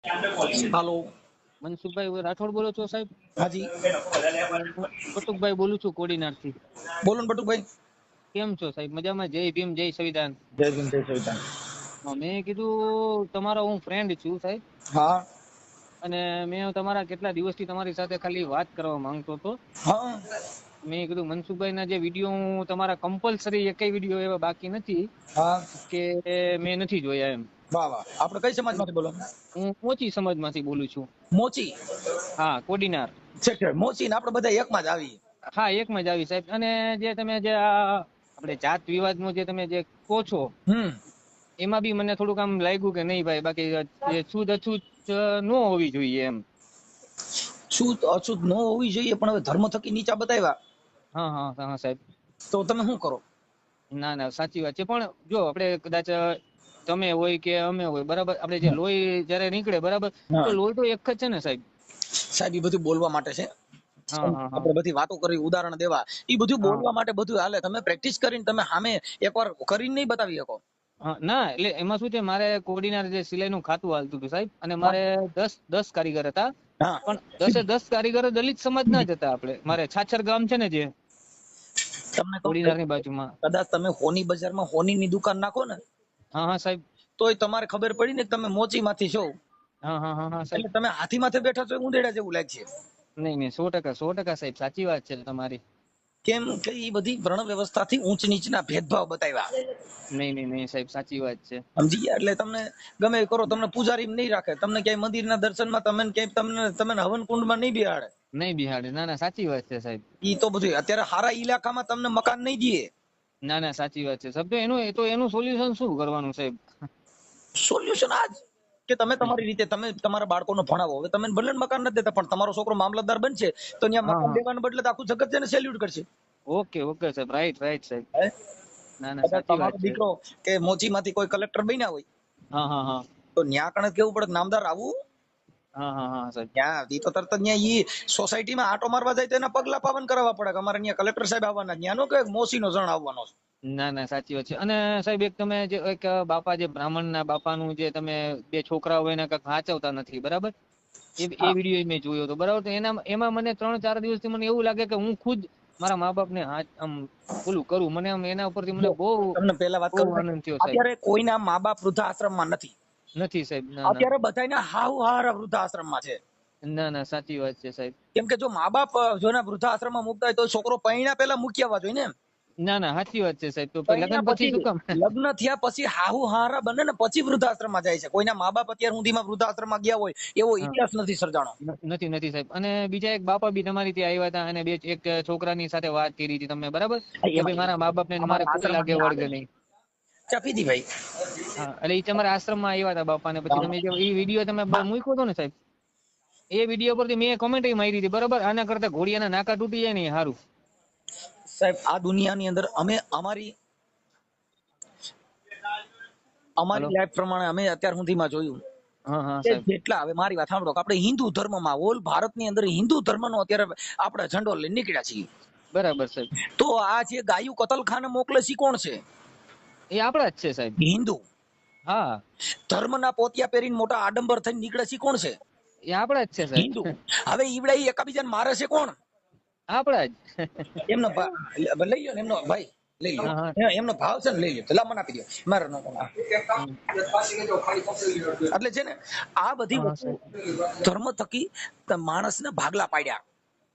હાલો. મનસુખભાઈ રાઠોડ બોલો છો સાહેબ? હાજી. હું બટુકભાઈ બોલું છું કોડીનાર થી. બોલો ને બટુકભાઈ. કેમ છો સાહેબ? મજામાં? જય ભીમ જય સંવિધાન. જય ભીમ જય સંવિધાન. મેં કીધું તમારો હું ફ્રેન્ડ છું સાહેબ, હા અને મેં તમારા કેટલા દિવસથી તમારી સાથે ખાલી વાત કરવા માંગતો હતો. હા મેં કીધું મનસુખભાઈ ના જે વિડીયો હું તમારા કમ્પલસરી એકય વિડીયો એવા બાકી નથી હા. કે મેં નથી જોયા એમ. વાહ વાહ. આપણે કઈ સમાજમાંથી બોલો? હું મોચી સમાજમાંથી બોલું છું. મોચી. હા, કોડીનાર. છે મોચી ને આપણે બધા એકમાં જ આવીએ. હા, એકમાં જ આવી સાહેબ. અને જે તમે જે આપણે જાત વિવાદ નું જે તમે જે કહો છો, એમાં બી મને થોડુંક આમ લાગ્યું કે નહીં ભાઈ, બાકી જે છૂત અછૂત ન હોવી જોઈએ એમ. છૂત અછૂત ન હોવી જોઈએ, પણ હવે ધર્મ થકી નીચા બતાવ્યા હા હા હા સાહેબ. તો તમે શું કરો? ના ના, સાચી વાત છે. પણ જો આપણે કદાચ તમે હોય કે અમે હોય, બરાબર, આપણે જે લોહી જયારે નીકળે, બરાબર, તો હા લોહી તો એક જ છે ને સાહેબ? સાહેબ, એ બધું બોલવા માટે છે. હા હા હા આપણે બધી વાતો કરી, ઉદાહરણ દેવા, એ બધું હા બોલવા માટે બધું હાલે. તમે પ્રેક્ટિસ કરીને તમે સામે એકવાર કરીને નહીં બતાવી શકો. હા. ના, એટલે એમાં શું છે, મારે કોડીનાર જે સિલાઈ નું ખાતું હાલતું હતું સાહેબ, અને મારે 10 કારીગર હતા. હા પણ 10 કારીગરો દલિત સમાજ ના જ હતા. આપણે મારે છાછર ગામ છે ને, જે તમને કહું, કોડીનાર ની બાજુમાં. કદાચ તમે હોની બજારમાં હોની ની દુકાન નાખો ને, હા હા સાહેબ. તોય તમારે ખબર પડી ને કે તમે મોચી માંથી છો. હા હા હા હા સાહેબ. એટલે તમે હાથી માથે બેઠા છો, ઉંદેડા જેવું લાગશે. નહીં નહીં, 100% સાહેબ, સાચી વાત છે તમારી. કેમ કે એ બધી વર્ણ વ્યવસ્થાથી ઊંચ નીચના ભેદભાવ બતાવ્યા. નહીં નહીં નહીં સાહેબ, સાચી વાત છે. સમજી ગયા? એટલે તમને ગમે એ કરો, તમને પૂજારી નહીં રાખે, તમને ક્યાંય મંદિરના દર્શનમાં તમે ક્યાંય તમને હવન કુંડમાં નહીં બિહાડે. નહીં બિહાડે. ના ના, સાચી વાત છે સાહેબ. ઈ તો બધું અત્યારે હારા ઇલાકામાં તમને મકાન નહીં દે. ના ના, સાચી વાત છે સાહેબ. તો એનું સોલ્યુશન શું કરવાનું સાહેબ? સોલ્યુશન આજ કે તમે તમારી રીતે તમે તમારા બાળકોને ભણાવો. હવે તમે ભલે મકાન નથી દેતા, પણ તમારો છોકરો મામલતદાર બનશે તો ત્યાં હા મકાન હા. દેવાને બદલે આખું જગત તેને સેલ્યુટ કરશે. ઓકે ઓકે સાહેબ, રાઈટ રાઈટ સાહેબ. હે? ના ના, કદાચ સાચી વાત તમારો છે. દીકરો કે મોચીમાંથી કોઈ કલેક્ટર બન્યા હોય હા હા હા તો ન્યા કણે કેવું પડે કે નામદાર આવું. હા હા હા સાહેબ. ત્યાં ઈ તો તરત જ ન્યા ઈ સોસાયટીમાં આટો મારવા જાય તો એના પગલા પાવન કરાવવા પડે કે અમારે ન્યા કલેક્ટર સાહેબ આવવાના. ન્યાનો કે મોસીનો જણ આવવાનો છે. ના ના, સાચી વાત છે. અને સાહેબ, એક તમે જે એક બાપા, જે બ્રાહ્મણના બાપાનું જે તમે બે છોકરાઓ એને કંઈક વાંચવતા નથી, બરાબર, એ હા વિડીયો મેં જોયો હતો, બરાબર. તો એમાં મને 3-4 દિવસથી મને એવું લાગે કે હું ખુદ મારા મા બાપને આમ ઓલું કરું. મને આમ એના ઉપરથી મને જો બહુ તમને પહેલા વાત બહુ કરું ને, આનંદ થયો સાહેબ. અત્યારે કોઈના મા બાપ વૃદ્ધાશ્રમમાં નથી. નથી સાહેબ. ના ના. અત્યારે બધાના હાવ હારા વૃદ્ધાશ્રમમાં છે. ના ના, સાચી વાત છે સાહેબ. કેમ કે જો મા બાપ જો એના વૃદ્ધાશ્રમમાં મુકતા હોય તો છોકરો પૈણા પહેલા મૂકી આવવા જોઈએ ને. ના ના, સાચી વાત છે સાહેબ. તો લગ્ન પૈણ્યા પછી પછી શું કામ? લગ્ન થયા પછી હાહુ હારા બને ને પછી વૃદ્ધાશ્રમમાં જાય છે. કોઈના મા બાપ અત્યાર સુધીમાં વૃદ્ધાશ્રમમાં ગયા હોય એવો હા. ઇતિહાસ નથી સર્જાણો. નથી નથી સાહેબ. અને બીજા એક બાપા બી તમારી ત્યાં આવ્યા હતા, અને એક છોકરાની સાથે વાત કરી હતી તમે, બરાબર, કે ભાઈ મારા મા બાપ ને મારે અમારા કોઈ આશ્રમમાં લાગે ત્યાં વળગે આવે નહીં. ચાપી દી ભાઈ. હા, એટલે એ તમારા આશ્રમમાં આવ્યા હતા બાપા, ને પછી તમે જે એ વિડીયો તમે મૂક્યો હતો ને સાહેબ, એ વિડીયો પરથી મેં કોમેન્ટ મારી હતી, બરાબર, આના કરતા ઘોડિયાના નાકા તૂટી જાય ને સારું. સાહેબ, આ દુનિયાની અંદર અમે અમારી હલો. લાઈફ પ્રમાણે અમે અત્યાર સુધીમાં જોયું હા હા કે સાહેબ. જેટલા, હવે મારી વાત સાંભળો, કે આપણે હિન્દુ ધર્મમાં ઓલ ભારતની અંદર હિન્દુ ધર્મનો અત્યારે આપણે ઝંડો લઈને નીકળ્યા છીએ. બરાબર સાહેબ. તો આ જે ગાયું કતલખાને મોકલે છે કોણ છે? એ આપણા જ છે સાહેબ. હિન્દુ. હા, ધર્મના પોતિયા પહેરીને મોટા આડંબર થઈને નીકળે છે કોણ છે? એ આપણા જ છે સાહેબ. હિન્દુ. હવે ઈવડા એકાબીજાને મારે છે કોણ? આપણા જ. એમનો લઈ લો ને, એમનો ભાઈ લઈ લો, હા હા. એમનો ભાવ છે ને લઈ લો, પેલા મને આપી દો, મારે નો. હમ. એટલે છે ને આ બધી હા હા વસ્તુ સાહેબ. ધર્મ થકી માણસને ભાગલા પાડ્યા.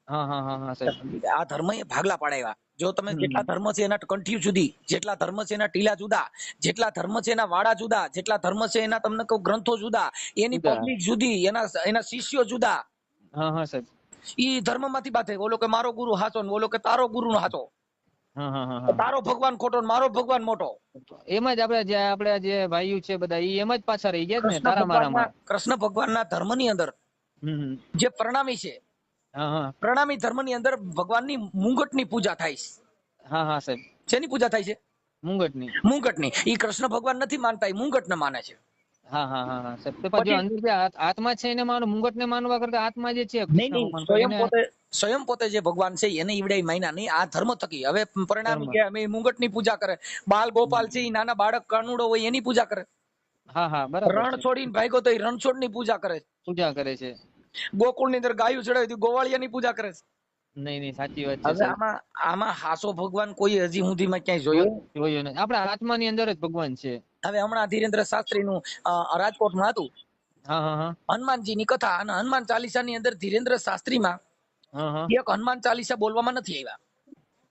હા હા હા હા સાહેબ. આ ધર્મ એ ભાગલા પાડાવ્યા. જો તમે જેટલા હમ. ધર્મ છે એના કંઠીયું જુદી, જેટલા ધર્મ છે એના ટીલા જુદા, જેટલા ધર્મ છે એના વાડા જુદા, જેટલા ધર્મ છે એના તમને કહું ગ્રંથો જુદા, એની જુદા. પબ્લિક જુદી, એના શિષ્યો જુદા. હા હા સાહેબ. ઈ ધર્મ માંથી બાતે, બોલો કે મારો ગુરુ હાચો ને બોલો કે તારો ગુરુ નો હાચો, હા હા હા હા. તારો ભગવાન ખોટો ને મારો ભગવાન મોટો. એમાં જ આપણે જે ભાઈઓ છે બધા, એમાં જ પાછા રહી ગયા જ ને, તારા મારામાં. કૃષ્ણ ભગવાનના ધર્મની અંદર હમ. જે પ્રણામી છે, હા હા પ્રણામી ધર્મની અંદર ભગવાનની મુંગટની પૂજા થાય છે. હા હા સાહેબ. શેની પૂજા થાય છે? મુંગટની. મુંગટની. ઈ કૃષ્ણ ભગવાન નથી માનતા, ઈ મુંગટને માને છે. હા હા હા હા સાહેબ. તો પછી પછી અંદર જે આત્મા છે એને માનો, મુંગટ ને માનવા કરતા આત્મા જે છે નહીં કૃષ્ણ નહીં, ભગવાન, તો સ્વયં એને પોતે સ્વયં પોતે જે ભગવાન છે એને ઈવડે માન્યા નહીં, આ ધર્મ થકી. હવે ધર્મ. પરિણામી કે અમે મુંગટની પૂજા કરે, બાલ ગોપાલ છે ઈ નાના બાળક કાનુડો હોય એની પૂજા કરે. હા હા બરાબર રણ છે. છોડીને ભાગ્યો તો એ રણછોડ ની પૂજા કરે છે. પૂજા કરે છે. ગોકુળ ની અંદર ગાયું ચડાવી હતી, ગોવાળિયા ની પૂજા કરે છે. નહીં નહીં સાચી વાત છે હવે સાહેબ. આમાં આમાં હાસો ભગવાન કોઈ હજી સુધીમાં ક્યાંય જોયો? જોયું ને આપણા આત્માની અંદર જ ભગવાન છે. હવે હમણાં ધીરેન્દ્ર શાસ્ત્રી નું રાજકોટમાં હતું હા હા હા હનુમાનજી ની કથા, અને હનુમાન ચાલીસા ની અંદર ધીરેન્દ્ર શાસ્ત્રીમાં હા હા એક હનુમાન ચાલીસા બોલવામાં નથી આવ્યા.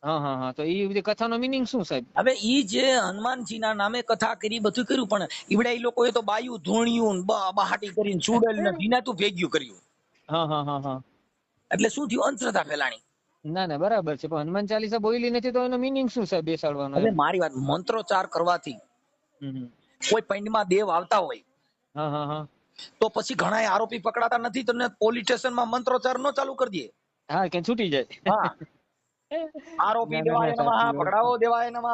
હા હા હા તો એ બધી કથાનો મિનિંગ શું સાહેબ? હવે ઈ જે હનુમાનજી ના નામે કથા કરી, બધું કર્યું, પણ ઈવડે ઈ લોકોએ તો બાયું ધૂણ્યું બહાટી કરીને ચૂડેલ ને ધીનાતું ભેગ્યું કર્યું. હા હા હા હા એટલે શું થયું? અંધશ્રદ્ધા ફેલાણી. ના ના બરાબર છે, પણ હનુમાન ચાલીસા બોલી નથી તો એનો મિનિંગ શું સાહેબ બેસાડવાનો હવે એમ? મારી વાત, મંત્રોચ્ચાર કરવાથી હમ. કોઈ પૈંડમાં દેવ આવતા હોય હા હા હા તો પછી ઘણા આરોપી પકડાતા નથી, તો પોલીસ સ્ટેશનમાં મંત્રોચ્ચાર નો ચાલુ કરી દે. હા કે છૂટી જાય. હા, આરોપી ના ના ના દેવાય નમઃ, સાચી વાત છે. પકડાવો દેવાય નમઃ,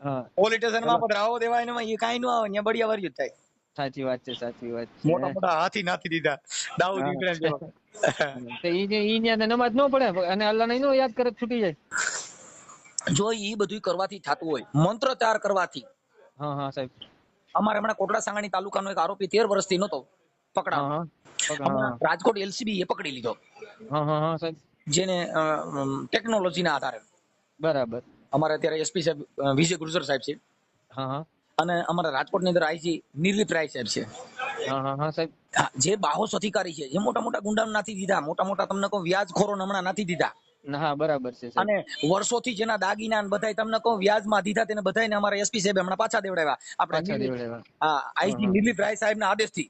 હા પોલીસ ચલો સ્ટેશનમાં પધરાવો દેવાય નમઃ, એ કાઈ નો આવે, અહીંયા બળિયા વર્યું થાય. સાચી વાત છે સાચી વાત છે. મોટા મોટા હાથી નાથી દીધા દાઉદ હા ઇબ્રાહિમ જેવા. તો ઈ જે ઈ ન્યા નમાજ ન પડે અને અલ્લાહ ને નો યાદ કરે તો છૂટી જાય. જો ઈ બધું કરવાથી થતું હોય, મંત્રોચ્ચાર કરવાથી. હા હા સાહેબ. અમારે હમણાં કોટડા સાંગાણી તાલુકાનો એક આરોપી 13 વર્ષથી નતો હા પકડાણો, હા હમણાં હા રાજકોટ એલસીબી એ પકડી લીધો, હા હા હા સાહેબ જેને ટેકનોલોજીના આધારે. બરાબર. અમારે અત્યારે એસપી સાહેબ વિજય ગુર્જર સાહેબ છે, હા હા અને અમારા રાજકોટની અંદર આઈજી નિર્લિપ રાય સાહેબ છે. હા હા હા સાહેબ. હા, જે બાહોશ અધિકારી છે, જે મોટા મોટા ગુંડાને નાથી દીધા, મોટા મોટા તમને કહું વ્યાજખોરોને હમણાં નાથી દીધા, હા બરાબર છે સાહેબ. અને વર્ષોથી જેના દાગીના ને બધાય તમને કહું વ્યાજમાં દીધા, તેને બધાયને અમારા એસપી સાહેબ હમણાં પાછા દેવડાવ્યા. પાછા આપણે દેવડાવ્યા. હા આઈજી હા નિર્લિપ રાય સાહેબના આદેશથી.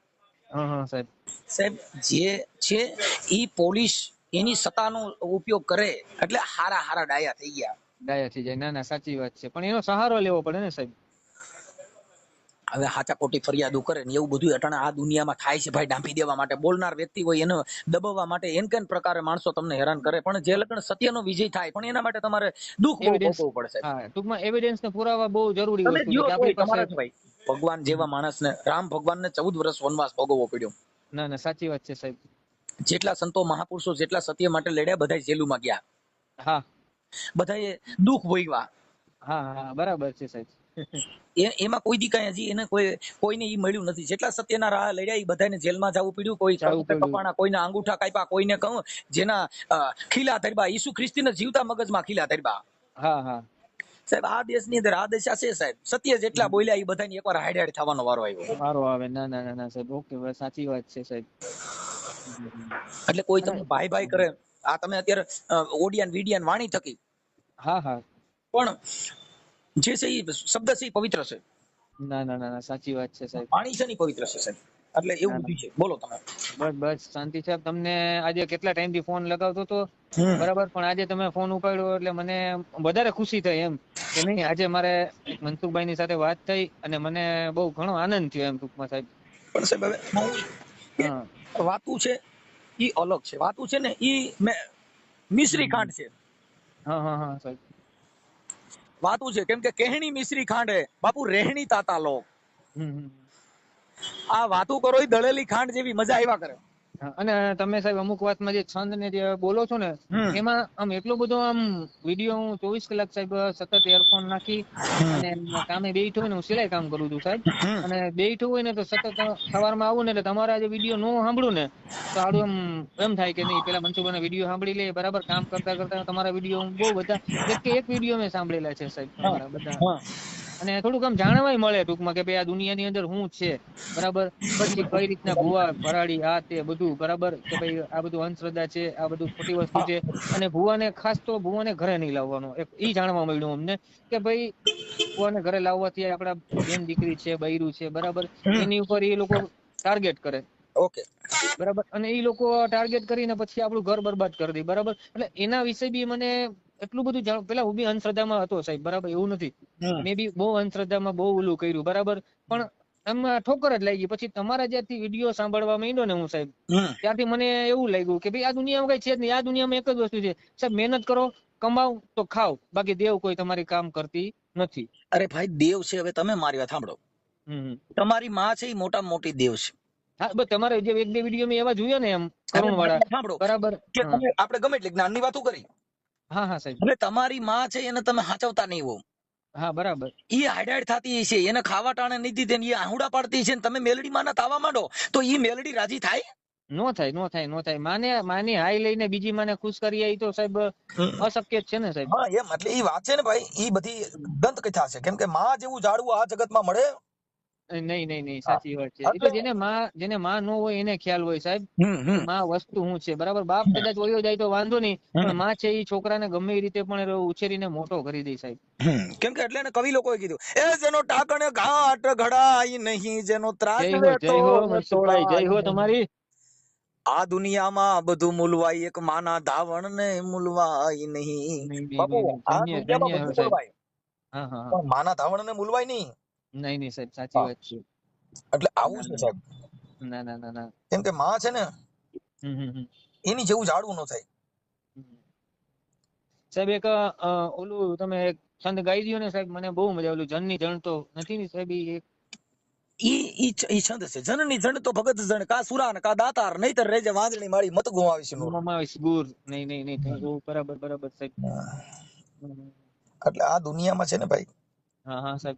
હા હા સાહેબ. સાહેબ જે છે ઈ પોલીસ એની સત્તાનો ઉપયોગ કરે એટલે હારા હારા ડાયા થઈ ગયા. ડાયા થઈ જાય. ના ના સાચી વાત છે, પણ એનો સહારો લેવો પડે ને સાહેબ. હવે હાચા ખોટી ફરિયાદો કરે ને એવું બધું અટાણે આ દુનિયામાં થાય છે ભાઈ, ડાંપી દેવા માટે, બોલનાર વ્યક્તિ હોય એને દબાવવા માટે એન કેન પ્રકારે માણસો તમને હેરાન કરે, પણ જે લગન સત્યનો વિજય થાય, પણ એના માટે તમારે દુઃખ બહુ એવિડન્સ, ભોગવવું પડે સાહેબ. હા ટૂંકમાં એવિડન્સ ને પુરાવા બહુ જરૂરી તમે વસ્તુ છે જીવો કે તોય આપણી પાસે. તમારે જ ભાઈ, ભગવાન જેવા માણસને, રામ ભગવાનને 14 વર્ષ વનવાસ ભોગવવો પડ્યો. ના ના સાચી વાત છે સાહેબ. જેટલા સંતો મહાપુરુષો જેટલા સત્ય માટે લડ્યા, બધા જેલુમાં ગયા, હા બધાએ દુઃખ ભોગવ્યા. હા હા બરાબર છે સાહેબ. એમાં કોઈ દી કઈ હજી એને કોઈને ઈ મળ્યું નથી. જેટલા સત્યના રાહ લડ્યા એ બધાને જેલમાં જવું પડ્યું, કોઈ ચાવું કપડે પડ્યું. કપાણા, કોઈના અંગૂઠા કાપ્યા, કોઈને કહું જેના ખીલા ધરબા, ઈસુ ખ્રિસ્તીને જીવતા મગજમાં ખીલા ધરબા. હા હા સાહેબ આ દેશની અંદર આ દશા છે સાહેબ. સત્ય જેટલા બોલ્યા એ બધાની એકવાર હાડ હાડ થવાનો વારો આવ્યો. વારો આવે. ના ના ના ના સાહેબ, ઓકે સાચી વાત છે સાહેબ. એટલે કોઈ અને તમને ભાઈ ભાઈ કરે, આ તમે અત્યારે ઓડિયાન વિડિયાન વાણી થકી, હા હા પણ જે છે એ શબ્દ છે એ પવિત્ર છે, ના ના ના ના સાચી વાત છે સાહેબ. વાણી છે ને પવિત્ર છે સાહેબ. એટલે એવું ના ના બધું છે. બોલો તમે. બસ બસ શાંતિ સાહેબ. તમને આજે કેટલા ટાઈમ થી ફોન લગાવતો હતો, હમ બરાબર, પણ આજે તમે ફોન ઉપાડ્યો એટલે મને વધારે ખુશી થઈ એમ કે નહીં, આજે મારે એક મનસુખભાઈ ની સાથે વાત થઈ અને મને બહુ ઘણો આનંદ થયો એમ ટૂંકમાં સાહેબ. પણ સાહેબ હવે હા વાતું છે ઈ અલગ છે, વાતું છે ને ઈ મિશ્રી ખાંડ છે. હા હા હા સાહેબ. વાતું છે કેમ કે કહેણી મિશ્રી ખાંડ હે બાપુ, રહેણી તાતા લોક. હમ. આ વાતું કરો ઈ દળેલી ખાંડ જેવી મજા આવ્યા કરે. અને તમે સાહેબ અમુક વાતમાં જે છંદ ને જે બોલો છો ને, એમાં આમ એટલો બધો આમ વિડીયો હું 24 કલાક સાહેબ સતત એરફોન નાખી અને કામે બેઠો હોય ને, હું સિલાઈ કામ કરું છું સાહેબ, અને બેઠું હોય ને તો સતત સવારમાં આવું ને એટલે તમારા જે વિડીયો નો સાંભળું ને તો આડું એમ થાય કે નહીં, પેલા મનસુખભાઈના વિડીયો સાંભળી લે, બરાબર, કામ કરતા કરતા તમારા વિડીયો બહુ બધા એક વિડીયો મેં સાંભળેલા છે સાહેબ તમારા બધા. અને થોડુંક આમ જાણવાય મળે ટૂંકમાં કે ભાઈ આ દુનિયાની અંદર શું છે, બરાબર, પછી કઈ રીતના ભુવા ભરાડી આ તે બધું, બરાબર, કે ભાઈ આ બધું અંધશ્રદ્ધા છે, આ બધું ખોટી વસ્તુ છે. અને ભુવાને ખાસ તો ભુવાને ઘરે નહીં લાવવાનો, ઈ જાણવા મળ્યું અમને કે ભાઈ ભુવાને ઘરે લાવવાથી આપડા બેન દીકરી છે, બૈરું છે, બરાબર, એની ઉપર એ લોકો ટાર્ગેટ કરે. ઓકે. બરાબર, અને એ લોકો ટાર્ગેટ કરીને પછી આપણું ઘર બરબાદ કરી દે, બરાબર. એટલે એના વિશે બી મને એટલું બધું પેલા હું બી અંધશ્રદ્ધામાં હતો સાહેબ, બરાબર, એવું નથી, મેં બી બહુ અંધશ્રદ્ધામાં બહુ ઓલું કર્યું, બરાબર, પણ એમાં ઠોકર જ લાગી. પછી તમારા જ્યાંથી વિડીયો સાંભળવા માંડ્યો ને હું સાહેબ, ત્યારથી મને એવું લાગ્યું કે ભાઈ આ દુનિયામાં કઈ છે જ નહીં, આ દુનિયામાં એક જ વસ્તુ છે સાહેબ, મહેનત કરો, કમાવ તો ખાવ, બાકી દેવ કોઈ તમારી કામ કરતી નથી. અરે ભાઈ દેવ છે, હવે તમે મારી વાત સાંભળો, તમારી માં છે એ મોટામાં મોટી દેવ છે. હા બસ તમારે જે એક બે વિડીયો મેં એવા જોયા ને એમ હવે કરુણ મારી વાળા, વાત સાંભળો બરાબર. કે હા તમે આપણે ગમે એટલે જ્ઞાનની વાતો કરી, હા હા સાહેબ. હવે તમારી માં છે એને તમે સાચવતા નહીં હો, હા બરાબર. ઈ હાઈડાઈટ થતી છે, એને ખાવા ટાણે નહીં દીધી ને એ આહુડા પાડતી છે, ને તમે મેલડી માં તાવા માંડો તો ઈ મેલડી રાજી થાય? નો થાય, નો થાય, નો થાય. માની હાઈ લઈને બીજી માને ખુશ કરી એ તો સાહેબ અશક્ય જ છે ને સાહેબ. હા એમ એટલે ઈ વાત છે ને ભાઈ, ઈ બધી દંત કથા છે. કેમ કે માં જેવું ઝાડવું આ જગતમાં મળે? નહીં નહીં નહીં, સાચી વાત છે. એ તો જેને માં ન હોય એને ખ્યાલ હોય સાહેબ, માં વસ્તુ શું છે. બરાબર, બાપ કદાચ વયો જાય તો વાંધો નહીં, પણ માં છે એ છોકરાને ગમે એ રીતે પણ ઉછેરીને મોટો કરી દે સાહેબ. કેમ કે એટલે કવિ લોકોએ કીધું, એ જેનો ટાકણે ઘાટ ઘડાય નહીં, જેનો ત્રાટ જય હો, જય હો મનસુખભાઈ, જય હો તમારી. આ દુનિયામાં બધું મૂલવાય, એક માના ધાવણ ને મૂલવાય નહીં. બાપુ આ ધન્ય દુનિયામાં ધન્ય બધું સાહેબ. મૂલવાય, હા હા પણ માના ધાવણ ને મૂલવાય નહીં. નહીં નહીં સાહેબ, સાચી વાત છે. એટલે આવું છે સાહેબ. ના ના ના ના. કેમ કે માં છે ને હમ. એની જેવું ઝાડવું ન થાય. સાહેબ એક ઓલું તમે એક છંદ ગાઈ દયો ને સાહેબ, મને બહુ મજા. ઓલું જનની જણ તો નથી ને સાહેબ, ઈ એક ઈ છંદ છે, જનની જણ તો ભગત જણ, કા સુરા ને કા દાતાર, નહીતર રેજે વાંદણી માળી મત ગુમાવીશ નૂર. મમાવીશ ગુર. નહીં નહીં નહીં, બરાબર બરાબર સાહેબ. એટલે આ દુનિયામાં છે ને ભાઈ, હા હા સાહેબ.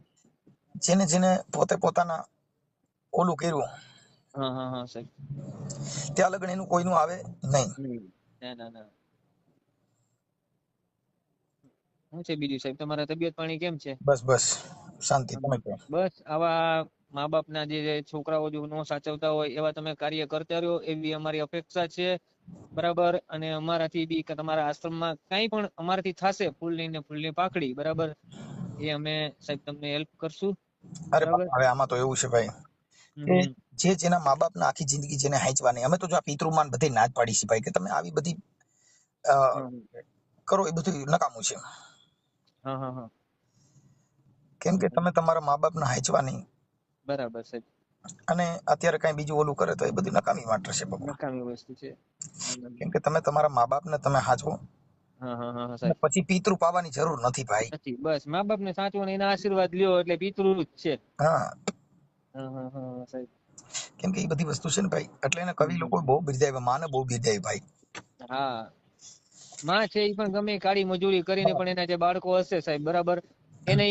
જેને જેને પોતે પોતાના ઓલું કર્યું, હા હા હા સાહેબ. ત્યાં લગન એનું કોઈનું આવે નહીં. ના ના ના. શું છે બીજું સાહેબ, તમારા તબિયત પાણી કેમ છે? બસ બસ શાંતિ. તમે કહો. બસ આવા મા બાપના જે છોકરાઓ જો નો સાચવતા હોય એવા તમે કાર્ય કરતા રહ્યો, એવી અમારી અપેક્ષા છે. બરાબર, અને અમારાથી બી કે તમારા આશ્રમમાં કઈ પણ અમારાથી થશે, ફૂલની પાકડી, બરાબર, એ અમે સાહેબ તમને હેલ્પ કરશું. અરે હવે આમાં તો એવું છે ભાઈ કે જે જેના મા બાપના આખી જિંદગી જેને હાંચવાની, અમે તો જો આ પિતૃમાન બધે ના જ પાડી છે ભાઈ કે તમે આવી બધી કરો, એ બધું નકામું છે. કેમ કે તમે તમારા મા બાપના હાંચવાની, બરાબર સાહેબ, અને અત્યારે કઈ બીજું ઓલું કરે તો એ બધી નકામી વાટ છે બાપુ. નકામી વસ્તુ છે. કેમ કે તમે તમારા મા બાપને તમે હાંચવો, પછી પિતૃ પાવાની જરૂર નથી ભાઈ. નથી, બસ મા બાપ ને સાચવો ને એના આશીર્વાદ લ્યો એટલે પિતૃ જ છે. હા સાહેબ. કેમ કે એ બધી વસ્તુ છે ને ભાઈ, એટલે એને કવિ લોકો બહુ બિરદાવ્યા, માને બહુ બિરદાવી ભાઈ. હા, માં છે એ પણ ગમે કાળી મજૂરી કરીને પણ એના જે બાળકો હશે સાહેબ, બરાબર, એને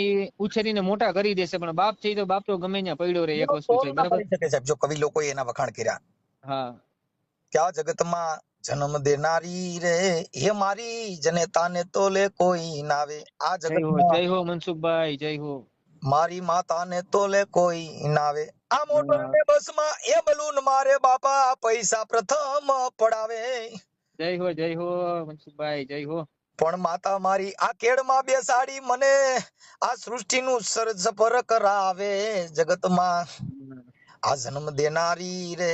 ઉછેરીને મોટા કરી દેશે. પણ બાપ છે તો બાપ તો ગમે ત્યાં પડ્યો રહે, એક વસ્તુ છે, બરાબર. સાહેબ જો કવિ લોકો એના વખાણ કર્યા, હા, કે આ જગતમાં જન્મ દેનારી રે હે મારી, જનેતાને તોલે કોઈ નાવે. આ જગતમાં જય હો મનસુખભાઈ, જય હો. મારી માતાને તોલે કોઈ નાવે. આ મોટર ને બસમાં એ બલૂન મારે બાપા, પૈસા પ્રથમ પડાવે. જય હો મનસુખભાઈ, જય હો. પણ માતા મારી આ કેળમાં બેસાડી મને આ સૃષ્ટિનું સર્જપર કરાવે. જગતમાં આ જન્મ દેનારી રે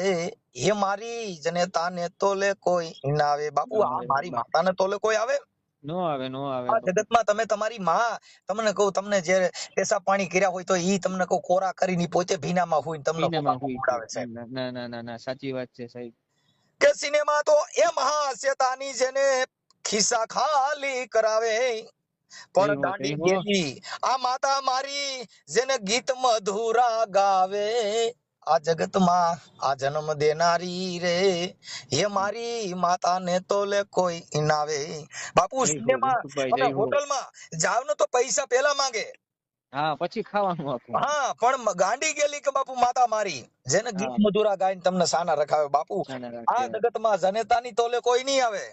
હે મારી, જનેતાને તોલે કોઈ નાવે. બાપુ આ મારી માતાને તોલે કોઈ આવે? નો આવે, નો આવે. આ જગતમાં તમે તમારી માં, તમને કહું, તમને જે પેશાબ પાણી કર્યા હોય તો ઈ તમને કહું કોરા કરીને પોતે ભીનામાં હોય તમને ખવડાવે સાહેબ. ના ના ના ના, સાચી વાત છે સાહેબ. કે સિનેમા તો એ મહાશેતાની જેને ખિસ્સા ખાલી કરાવે. પણ દાંડી ગેલી આ માતા મારી, જેને ગીત મધુરા ગાવે. આ જગતમાં આ જન્મ દેનારી રે હે મારી, માતાને તોલે કોઈ નાવે. બાપુ સિનેમા અને હોટલમાં જાવ ને તો પૈસા પેલા માંગે, હા, પછી ખાવાનું આપો. હા, પણ ગાંડી ગેલી કે બાપુ માતા મારી, જેને ગીત મધુરા ગાઈને તમને સાના રખાવે. બાપુ આ જગતમાં જનેતાની તોલે કોઈ નહીં આવે.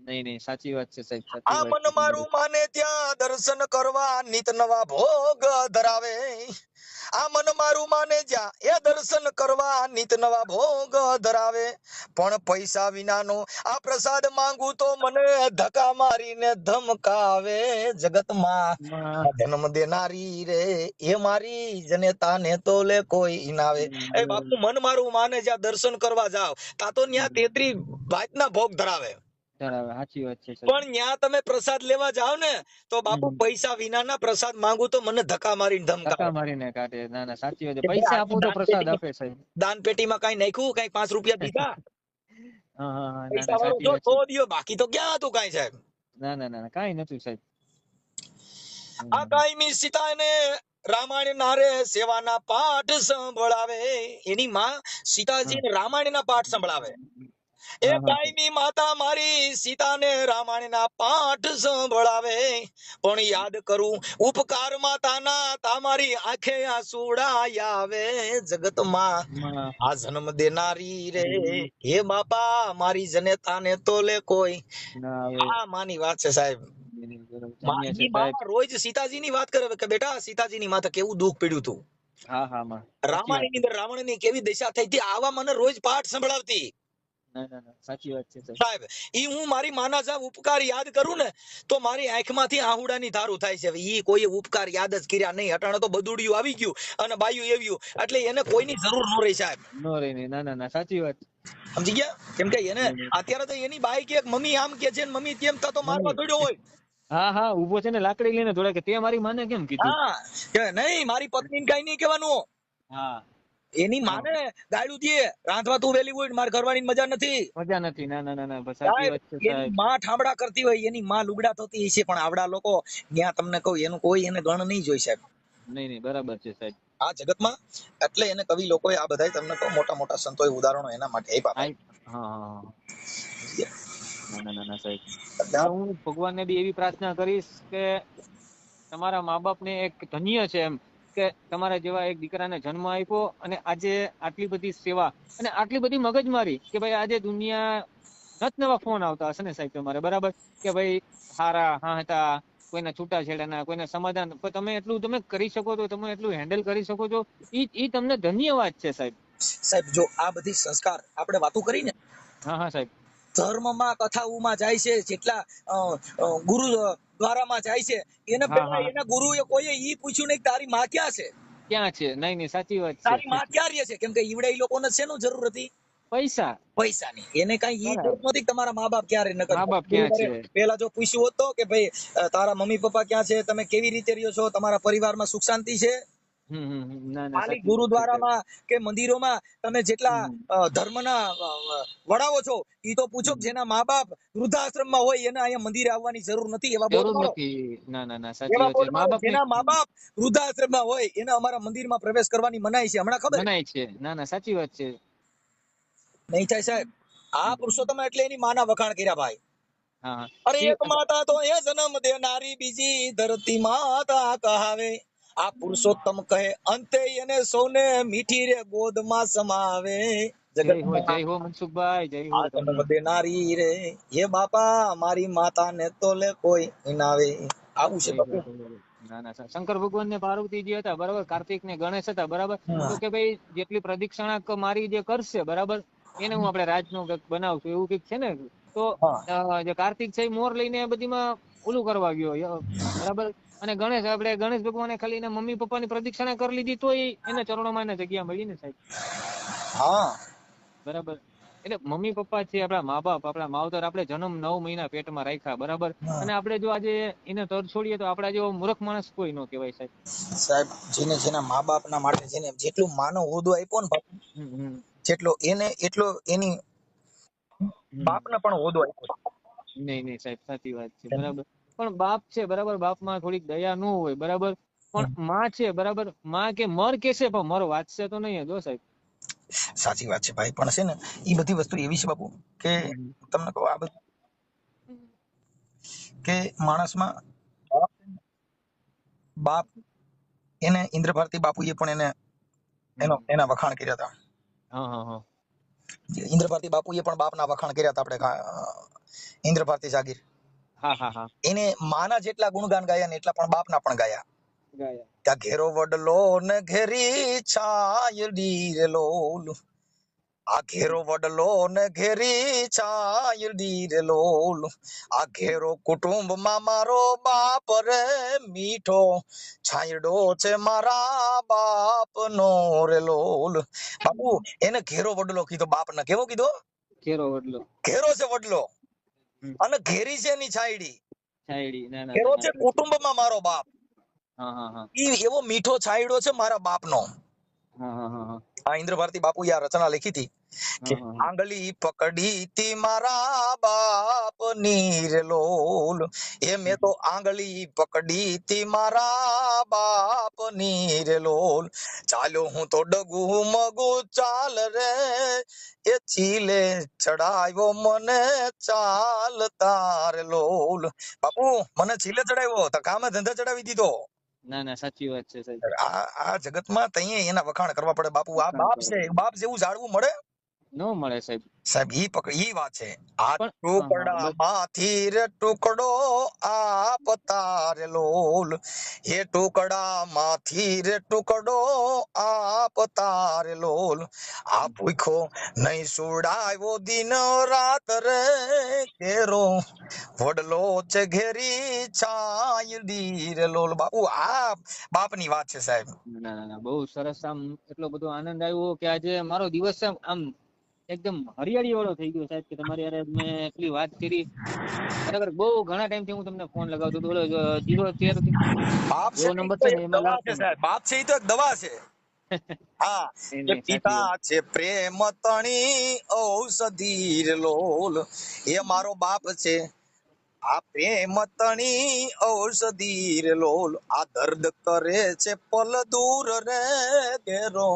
નહીં નહીં, સાચી વાત છે સાહેબ. આ મન મારું માને ત્યાં દર્શન કરવા નિત નવા ભોગ ધરાવે. આ મન મારું માને જ્યાં એ દર્શન કરવા નિત નવા ભોગ ધરાવે. પણ પૈસા વિનાનો આ પ્રસાદ માંગુ તો મને ધક્કા મારીને ધમકાવે. જગતમાં જન્મ દેનારી રે એ મારી, જનેતાને તોલે કોઈ નાવે. એ બાપુ મન મારું માને જ્યાં દર્શન કરવા જાવ તા તો ત્યાં 33 ભાતના ભોગ ધરાવે. સાચી વાત છે. પણ ન્યા તમે પ્રસાદ લેવા જાવ ને તો બાપુ પૈસા વિનાના પ્રસાદ માંગુ તો મને ધક્કા મારીને ધમકાવે. કાઢે. ના ના, સાચી વાત છે. પૈસા આપો તો પ્રસાદ આપે સાહેબ. દાન પેટીમાં કઈ નાખ્યું, કઈ 5 રૂપિયા દીધા, હા, પૈસા વાળો જો તો દિયો, બાકી તો ક્યાં હતું કઈ સાહેબ. ના ના ના, કઈ નતું સાહેબ. આ કાયમી સીતાને રામાયણ નારે સેવાના પાઠ સંભળાવે. એની માં સીતાજી રામાયણના પાઠ સંભળાવે. એ હા હા કાયમી માતા મારી સીતાને રામાયણના પાઠ સંભળાવે, પણ યાદ કરું ઉપકાર માતાના તમારી આંખે આંસુડા આવે. જગતમાં માં આ જન્મ દેનારી રે, હે બાપા મારી જનેતાને તોલે કોઈ. ના આવે. આ માની વાત છે સાહેબ. ધન્ય છે ઈ સાહેબ. માં રોજ સીતાજીની વાત કરે કે બેટા સીતાજીની માથે કેવું દુઃખ પડ્યું હતું. હા હા માં સાચી વાત રામાયણની છે. અંદર રાવણની કેવી દશા થઈ હતી, આવા મને રોજ પાઠ સંભળાવતી. ના ના ના સાચી વાત છે સાહેબ. સાહેબ ઈ હું મારી માના સાહેબ ઉપકાર યાદ કરું ને તો મારી આંખમાંથી આહુડાની ધારું થાય છે. ઈ કોઈ ઉપકાર યાદ જ કર્યા નહીં. અટાણે તો બદુડિયું આવી ગયું અને બાયું એવ્યું, એટલે એને કોઈની જરૂર ન રહી સાહેબ. નો રે નહીં. ના ના ના સાચી વાત. સમજી ગયા? કેમ કે એને નહીં, નહીં. અત્યારે તો એની બાઈ કે મમ્મી આમ કે છે ને મમ્મી તેમ તો મારવા મમ્મી થોડ્યો હોય. હા હા ઉભો છે ને લાકડી લઈને થોડા કે તે મારી માને કેમ કીધું. હા કે નહીં મારી પત્નીને કઈ નહીં કહેવાનું. હા એની હા માને ગાળું દે, રાંધવા તું વેલી હોય, મારે ઘરવાળીની મજા નથી. મજા નથી. ના ના ના ના બસ સાચી સાહેબ વાત છે એની સાહેબ. માં ઠામડા કરતી હોય, એની માં લુગડા ધોતી હશે, પણ આવડા લોકો ત્યાં તમને કહું એનું કોઈ એને ગણ નહીં જોઈ સાહેબ નહીં નહીં બરાબર છે સાહેબ. આ જગતમાં. એટલે એને કવિ લોકોએ આ બધાય તમને કહું મોટા મોટા સંતોએ ઉદાહરણો એના માટે આપ્યા ભાઈ. હા હા હા. ના ના ના ના સાહેબ. એટલે હવે હું ભગવાનને બી એવી પ્રાર્થના કરીશ કે તમારા મા બાપને એક ધન્ય છે એમ કે તમારા જેવા એક દીકરાને જન્મ આપ્યો અને આજે આટલી બધી સેવા અને આટલી બધી મગજમારી કે ભાઈ આજે દુનિયા નત નવા ફોન આવતા હશે ને સાહેબ તમારે બરાબર કે ભાઈ હારા હા હતા કોઈના છૂટાછેડાના કોઈના સમાધાન પણ તમે એટલું તમે કરી શકો છો, તમે એટલું હેન્ડલ કરી શકો છો, ઈ તમને ધન્યવાદ છે સાહેબ. સાહેબ જો આ બધી સંસ્કાર આપણે વાતો કરીને હા હા સાહેબ. ધર્મમાં કથાઓમાં જાય છે, જેટલા ગુરુ દ્વારામાં જાય છે, એને હા પેલા હા એના ગુરુએ કોઈએ ઈ પૂછ્યું નહીં કે તારી માં ક્યાં છે, ક્યાં છે. નહીં નહીં સાચી વાત છે. તારી માં ક્યાં રહે છે. કેમ કે ઈવડે ઈ લોકોને શેનું જરૂર હતી? પૈસા. પૈસાની. એને કઈ ઈ જરૂર બરાબર. નથી કે તમારા મા બાપ ક્યાં રહે. નકર મા બાપ ક્યાં છે. પેલા જો પૂછ્યું હોત તો કે ભાઈ તારા મમ્મી પપ્પા ક્યાં છે, તમે કેવી રીતે રહ્યો છો, તમારા પરિવારમાં સુખ શાંતિ છે. ના ના ખાલી સાચી વાત છે સાહેબ. ગુરુદ્વારામાં કે મંદિરોમાં તમે જેટલા ધર્મના વડાઓ છો ઈ તો પૂછો કે જેના મા બાપ વૃદ્ધાશ્રમમાં હોય એને અહીંયા મંદિરે આવવાની જરૂર નથી. એવા બોર્ડ જરૂર મારો. નથી. ના ના ના સાચી એવા વાત છે. બોર્ડ મા મારો. બાપ ને જેના મા બાપ વૃદ્ધાશ્રમમાં હોય એને અમારા મંદિરમાં પ્રવેશ કરવાની મનાઈ છે. હમણાં ખબર મનાય છે. ના ના સાચી વાત છે. નહીં થાય સાહેબ. આ પુરુષોત્તમ એટલે એની માના વખાણ કર્યા ભાઈ. હા હા. અરે એક માતા તો એ જન્મ દેનારી બીજી ધરતી માતા કહાવે. આ પુરુષોત્તમ કહે અંતે એને સૌને મીઠી રે ગોદમાં સમાવે. જય જગતમાં હો મનસુખભાઈ જય હો આ જન્મ તમને. દેનારી રે, હે બાપા મારી માતાને તો લે કોઈ ઇનાવે. આવું છે જય હો બાપુ. જય હો. ના ના શંકર ભગવાન ને પાર્વતીજી હતા બરાબર, કાર્તિક ને ગણેશ હતા બરાબર, તો કે ભાઈ જેટલી પ્રદક્ષિણા મારી જે કરશે બરાબર એને હું આપણે રાજનો કંઈક બનાવશું એવું કંઈક છે ને. તો જે કાર્તિક છે એ મોર લઈને બધીમાં ઓલું કરવા ગયો બરાબર, અને ગણેશ ભગવાને ખાલી એના મમ્મી પપ્પાની પ્રદક્ષિણા કરી લીધી તો એના ચરણોમાં એને જગ્યા મળી ને સાહેબ. હા બરાબર. એટલે મમ્મી પપ્પા છે આપણા મા બાપ, આપણા માવતર, આપણે જન્મ 9 મહિના પેટમાં રાખ્યા બરાબર, અને આપણે જો આજે એને તર છોડીએ તો આપણા જેવો મૂર્ખ માણસ કોઈ ન કહેવાય સાહેબ. સાહેબ જેને જેના મા બાપના માટે જેને જેટલું માનો હોદો આપ્યો ને બાપુ, જેટલો એને એટલો એની બાપને પણ હોદો આપ્યો. નહીં નહીં સાહેબ સાચી વાત છે બરાબર. પણ બાપ છે બરાબર, બાપમાં થોડીક દયા ન હોય બરાબર, પણ માં છે બરાબર, માં કે મર કેશે પણ મર વાંચશે તો નહીં જો સાહેબ. સાચી વાત છે ભાઈ. પણ છે ને એ બધી વસ્તુ એવી છે બાપુ કે તમને કહું આ બધું કે માણસમાં બાપ એને ઇન્દ્ર ભારતી બાપુએ પણ એના વખાણ કર્યા હતા. હા હા હા. ઇન્દ્ર ભારતી બાપુએ પણ બાપના વખાણ કર્યા હતા. આપણે ઇન્દ્ર ભારતી જાગીર હા હા હા. એને માના જેટલા ગુણગાન ગાયા ને એટલા પણ બાપના પણ ગાયા. ગાયા. ત્યાં ઘેરો વડલો ને ઘેરી છાયડી રે લોલ, આ ઘેરો વડલો ને ઘેરી છાયડી રે લોલ, આ ઘેરો કુટુંબ માં મારો બાપ રે મીઠો છાયડો છે મારા બાપ નો રે લોલ. બાપુ એને ઘેરો વડલો કીધો, બાપ ને કેવો કીધો? ઘેરો વડલો. ઘેરો છે વડલો અને ઘેરી છે એની છાયડી. છાયડી. ના ના ઘેરો ના છે કુટુંબમાં મારો બાપ. હા હા હા. ઈ એવો મીઠો છાયડો છે મારા બાપનો. હા હા હા. આ ઇન્દ્ર ભારતી બાપુએ આ રચના લખી હતી કે આંગળી પકડી તી મારા બાપની રે લોલ, એ મેં તો આંગળી પકડી તી મારા બાપની રે લોલ, ચાલ્યો હું તો ડગુ મગુ ચાલ રે, એ ચીલે ચડાવ્યો મને ચાલતા રે લોલ. બાપુ મને ચીલે ચડાવ્યો તો કામે ધંધા ચડાવી દીધો. ના ના સાચી વાત છે સાહેબ. આ જગતમાં તઈએ એના વખાણ કરવા પડે બાપુ. આ બાપ છે, બાપ જેવું જાળવું મળે ન મળે સાહેબ. સાહેબ ઈ વાત છે. આ પણ ટુકડા માંથી રે ટુકડો આપતા રે લોલ, એ ટુકડા માંથી રે ટુકડો આપતા રે લોલ, આ ભૂખો નહીં સુડાવ્યો દિન રાત રે, કેરો વડલો છે ઘેરી છાય દી રે લોલ. બાપુ આ બાપની વાત છે સાહેબ. ના ના ના બહુ સરસ. આમ એટલો બધો આનંદ આવ્યો કે આજે મારો દિવસ આમ એકદમ હરિયાળી વાળો થઈ ગયો સાહેબ, કે તમારી યાર મેં એટલી વાત કરી. ખરેખર બહુ ઘણા ટાઈમ થી હું તમને ફોન લગાવતો હતો. 013 બાપ છે એવો નંબર છે ને એમાં દવા લાગતો છે સાહેબ. બાપ છે ઈ તો એક દવા છે. હા, એ પિતા છે પ્રેમ તણી ઔષધિ રે લોલ, એ મારો બાપ છે. આ પ્રેમ તણી ઔષધિ રે લોલ, આ દર્દ કરે છે પલ દૂર રે, ઘેરો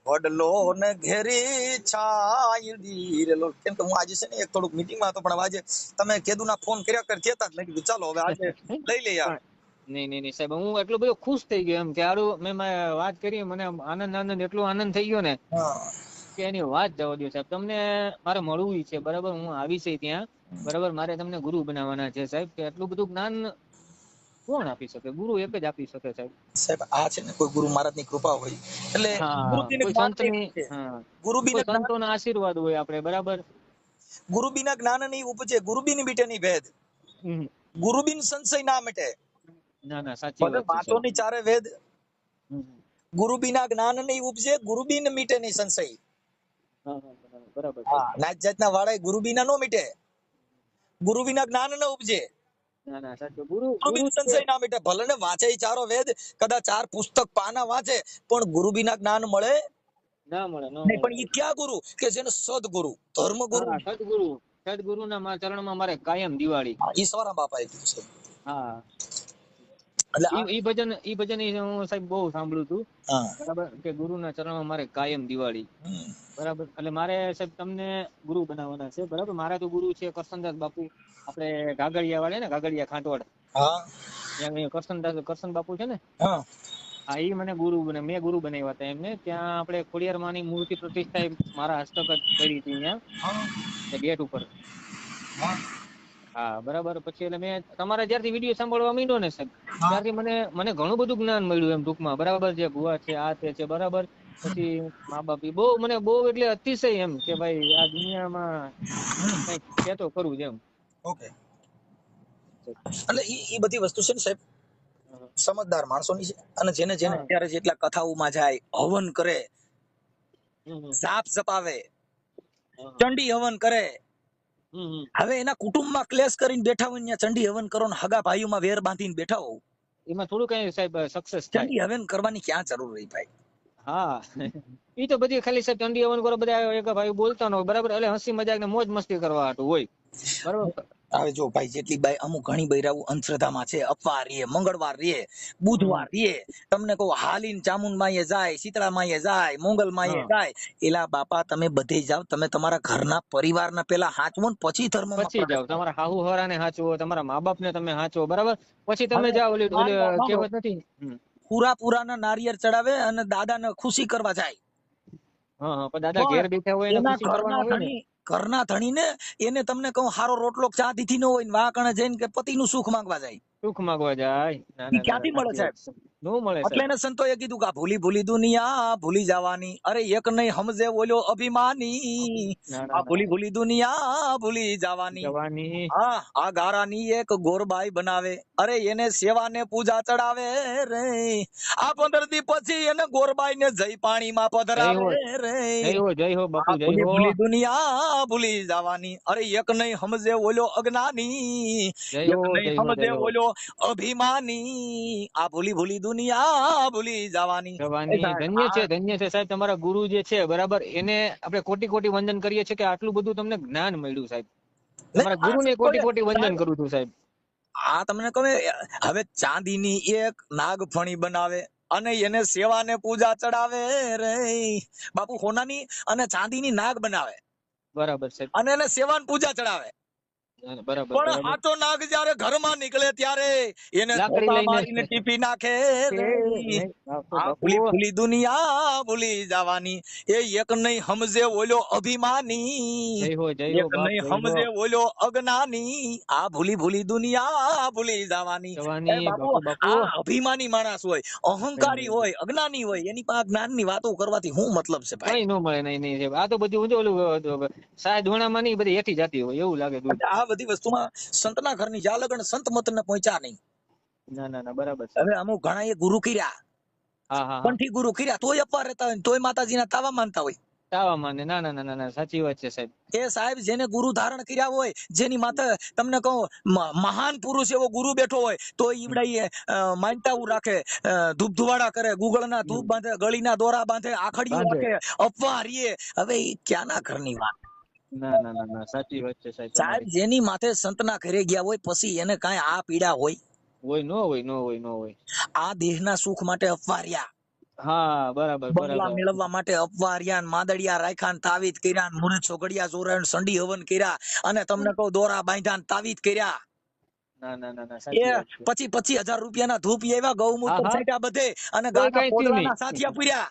વડલો ને ઘેરી છાય દી રે લોલ. કેમ કે હું આજે છે ને એક થોડુંક મીટિંગમાં હતો, પણ આજે તમે કેદુના ફોન કર્યા કહેતા જ મેં કીધું ચાલો હવે આજે લઈ લઈએ. નહીં સાહેબ, હું એટલો બધો ખુશ થઈ ગયો એમ કે હારું મેં વાત કરી, મને આનંદ એટલો આનંદ થઈ ગયો ને કે એની વાત જવા દો સાહેબ. તમને મારે મળવું છે બરાબર, હું આવીશ ત્યાં બરાબર. મારે તમને ગુરુ બનાવવાના છે સાહેબ, કે એટલું બધું જ્ઞાન કોણ આપી શકે? ગુરુ એક જ આપી શકે સાહેબ. સાહેબ આ છે ને કોઈ ગુરુ મહારાજની કૃપા હોય એટલે કોઈ સંતની, ગુરુ કોઈ સંતોના આશીર્વાદ હોય આપણે બરાબર. ગુરુ બિના જ્ઞાન નહીં ઉપજે, ગુરુ બિન મીટે નહીં ભેદ, ગુરુ બિન સંશય ના મિટે. ના ના સાચી વાત છે. વાતો ની ચારે વેદ, ગુરુ બિના જ્ઞાન નહીં ઉપજે, ગુરુ બિન મીટે નહીં સંશય. બરાબર. નાત જાતના વાળા ગુરુ બિના નો મીટે, ગુરુ બિના જ્ઞાન ન ઉપજે. ના ના સાચું. ગુરુ સંશય ના મીટે. ભલે ને વાંચે ચારો વેદ, કદાચ 4 પુસ્તક પાના વાંચે, પણ ગુરુ બિના જ્ઞાન મળે ના મળે. પણ ઈ ક્યાં ગુરુ? કે જેને સદગુરુ, ધર્મ ગુરુ, સદગુરુના ચરણમાં મારે કાયમ દિવાળી. ઈશ્વરા બાપાએ કીધું છે. હા, એટલે ઈ ભજન હું સાહેબ બહુ સાંભળ્યું હતું બરાબર, કે ગુરુના ચરણમાં મારે કાયમ દિવાળી બરાબર. એટલે મારે સાહેબ તમને ગુરુ બનાવવાના છે બરાબર. મારા તો ગુરુ છે કરશનદાસ બાપુ, આપણે ગાગડિયા વાળા ને, ગાગડિયા ખાંટવાડ. કરશન બાપુ છે ને, હા, ઈ મને ગુરુ બને, મેં ગુરુ બનાવ્યા હતા એમને. ત્યાં આપણે ખોડિયારમાંની મૂર્તિ પ્રતિષ્ઠા મારા હસ્તક જ કરી હતી અહીંયા ગેટ ઉપર. હા બરાબર. પછી એટલે મેં તમારા જ્યારથી વિડીયો સાંભળવા માંડ્યો ને સાહેબ, ત્યારથી મને ઘણું બધું જ્ઞાન મળ્યું એમ ટૂંકમાં બરાબર. જે ભુવા છે આ તે છે બરાબર. પછી મા બાપ બહુ મને બહુ એટલે અતિશય એમ કે ભાઈ આ દુનિયામાં કઈક કેતો કરવું છે એમ. ઓકે, એટલે ઈ બધી વસ્તુ છે ને સાહેબ સમજદાર માણસોની છે. અને જેને અત્યારે જેટલા કથાઓમાં જાય, હવન કરે, જાપ જપાવે, ચંડી હવન કરે, હવે એના કુટુંબમાં ક્લેશ કરીને બેઠા હોય, ત્યાં ચંડી હવન કરો ને હગા ભાઈઓમાં વેર બાંધીને બેઠા હો, એમાં થોડું કઈ સાહેબ સક્સેસ થાય. ચંડી હવન કરવાની ક્યાં જરૂર રહી ભાઈ? હા, ઈ તો બધી ખાલી સાહેબ ચંડી હવન કરો, બધા એક ભાઈ બોલતા ન હોય બરાબર, એટલે હસી મજાક ને મોજ મસ્તી કરવા હાટું હોય બરાબર. હવે જો ભાઈ જેટલી બાઈ અમુક ઘણી બૈરાવું અંધશ્રદ્ધામાં છે, અપવાર રીએ, મંગળવાર રીએ, બુધવાર રીએ, તમને કહું હાલીન ચામુંડ માએ જાય, શીતળા માએ જાય, મોંગલ માએ જાય, એલા બાપા તમે બધે જાવ, તમે તમારા ઘરના પરિવારના પેલા હાચવો ને પછી ધર્મમાં પછી જાવ. તમારા હાહુ હરાને હાચવો, તમારા મા બાપ ને તમે હાચવો બરાબર, પછી તમે જાવ. ઓલી કહેવત નથી, પૂરાના નારિયેળ ચડાવે અને દાદાને ખુશી કરવા જાય. પણ દાદા ઘેર બેઠા હોય એને ખુશી કરવાનું હોય ને. ઘરના ધણીને એને તમને કહું હારો રોટલો ચા દીધી ન હોય ને વાકણે જઈને કે પતિનું સુખ માંગવા જાય, સુખ માંગવા જાય. ક્યાંથી મળે સાહેબ? નો મળે. એટલે એને સંતોએ કીધું કે ભૂલી દુનિયા ભૂલી જવાની, અરે એક નહીં સમજે ઓલો અભિમાની, આ ભૂલી દુનિયા ભૂલી જવાની. હા, આ ગારાની એક ગોરબાઈ બનાવે, અરે એને સેવાને પૂજા ચડાવે રે, આ 15 દી પછી એને ગોરબાઈ ને જઈ પાણીમાં પધરાવે રે. જય હો બાપુ, જય હો. ભૂલી દુનિયા ભૂલી જવાની, અરે એક નહીં સમજે ઓલો અજ્ઞાની, એક નહીં સમજે ઓલો અભિમાની, આ ભૂલી દુનિયા ભૂલી જવાની. જવાની ધન્ય છે સાહેબ. તમારા ગુરુ જે છે બરાબર, એને આપણે કોટી કોટી વંદન કરીએ છીએ કે આટલું બધું તમને જ્ઞાન મળ્યું સાહેબ. તમારા ગુરુને કોટી કોટી વંદન કરું છું સાહેબ. આ તમને કહું, હવે ચાંદીની એક નાગફણી બનાવે અને એને સેવાને પૂજા ચડાવે રે બાપુ. હોનાની અને ચાંદીની નાગ બનાવે બરાબર સાહેબ, અને એને સેવાને પૂજા ચડાવે. બરાબર પણ બરાબર. હાચો નાગ જ્યારે ઘરમાં નીકળે ત્યારે એને લાકડી ધોકા લઈને મારીને ટીપી નાખે રે. બાપુ, આ બાપુ. ભૂલી દુનિયા ભૂલી જવાની. એ એક નહીં સમજે ઓલો અભિમાની, જય હો એક બાપ, નહીં જય હો. સમજે ઓલો અજ્ઞાની. આ ભૂલી દુનિયા ભૂલી જવાની. એ બાપુ, બાપુ બાપુ. આ અભિમાની માણસ હોય, અહંકારી હોય, અજ્ઞાની હોય, એની પાસે જ્ઞાનની વાતો કરવાથી શું મતલબ છે ભાઈ? કઈ ન મળે. નહીં સાહેબ, આ તો બધું ઊંધું ઓલું સાહેબ ધોણામાં નહીં, બધી હેઠી જતી હોય એવું લાગે દૂધ. આ બધી વસ્તુમાં સંતના ઘરની જા લગન સંત મતને પહોંચ્યા નહીં. ના ના ના, બરાબર સાહેબ. હવે અમુક ઘણા એ ગુરુ કર્યા, હા હા, કંઠી ગુરુ કર્યા, તોય અપવાર રહેતા હોય, તોય માતાજીના તાવા માનતા હોય. તાવા માને. ના ના ના ના, સાચી વાત છે સાહેબ. એ સાહેબ જેને ગુરુ ધારણ કર્યા હોય, જેની માથે તમને કહું મહાન પુરુષ એવો ગુરુ બેઠો હોય, તો ઈવડાઈએ માનતા રાખે, ધૂપ ધુવાડા કરે, ગુગળના ધૂપ બાંધે, ગળીના દોરા બાંધે, આખડિયું રાખે, અપવાર રીએ. હવે એ ક્યાંના ઘરની વાત? ના ના ના ના, સાચી વાત છે સાહેબ. સાહેબ જેની માથે સંતના ઘરે ગયા હોય પછી એને કાંઈ આ પીડા હોય? હોય નો હોય, નો હોય, નો હોય. આ દેહના સુખ માટે અપવાર્યા, હા બરાબર બંગલા બરાબર. મેળવવા માટે અપવાર્યા, માદડિયા રાખ્યા, તાવીત કર્યા, મુરત છોગડિયા જોરાણ, સંડી હવન કર્યા, અને તમને કહું દોરા બાંધ્યા, તાવીત કર્યા. ના ના ના ના, એ સાચી વાત છે. પછી 25,000 રૂપિયાના ધૂપ એવા ગૌમૂત્ર છાંટ્યા બધે, અને તોય ગાના કાંઈ થયું પોદળાના નહીં. સાથિયા પૂર્યા.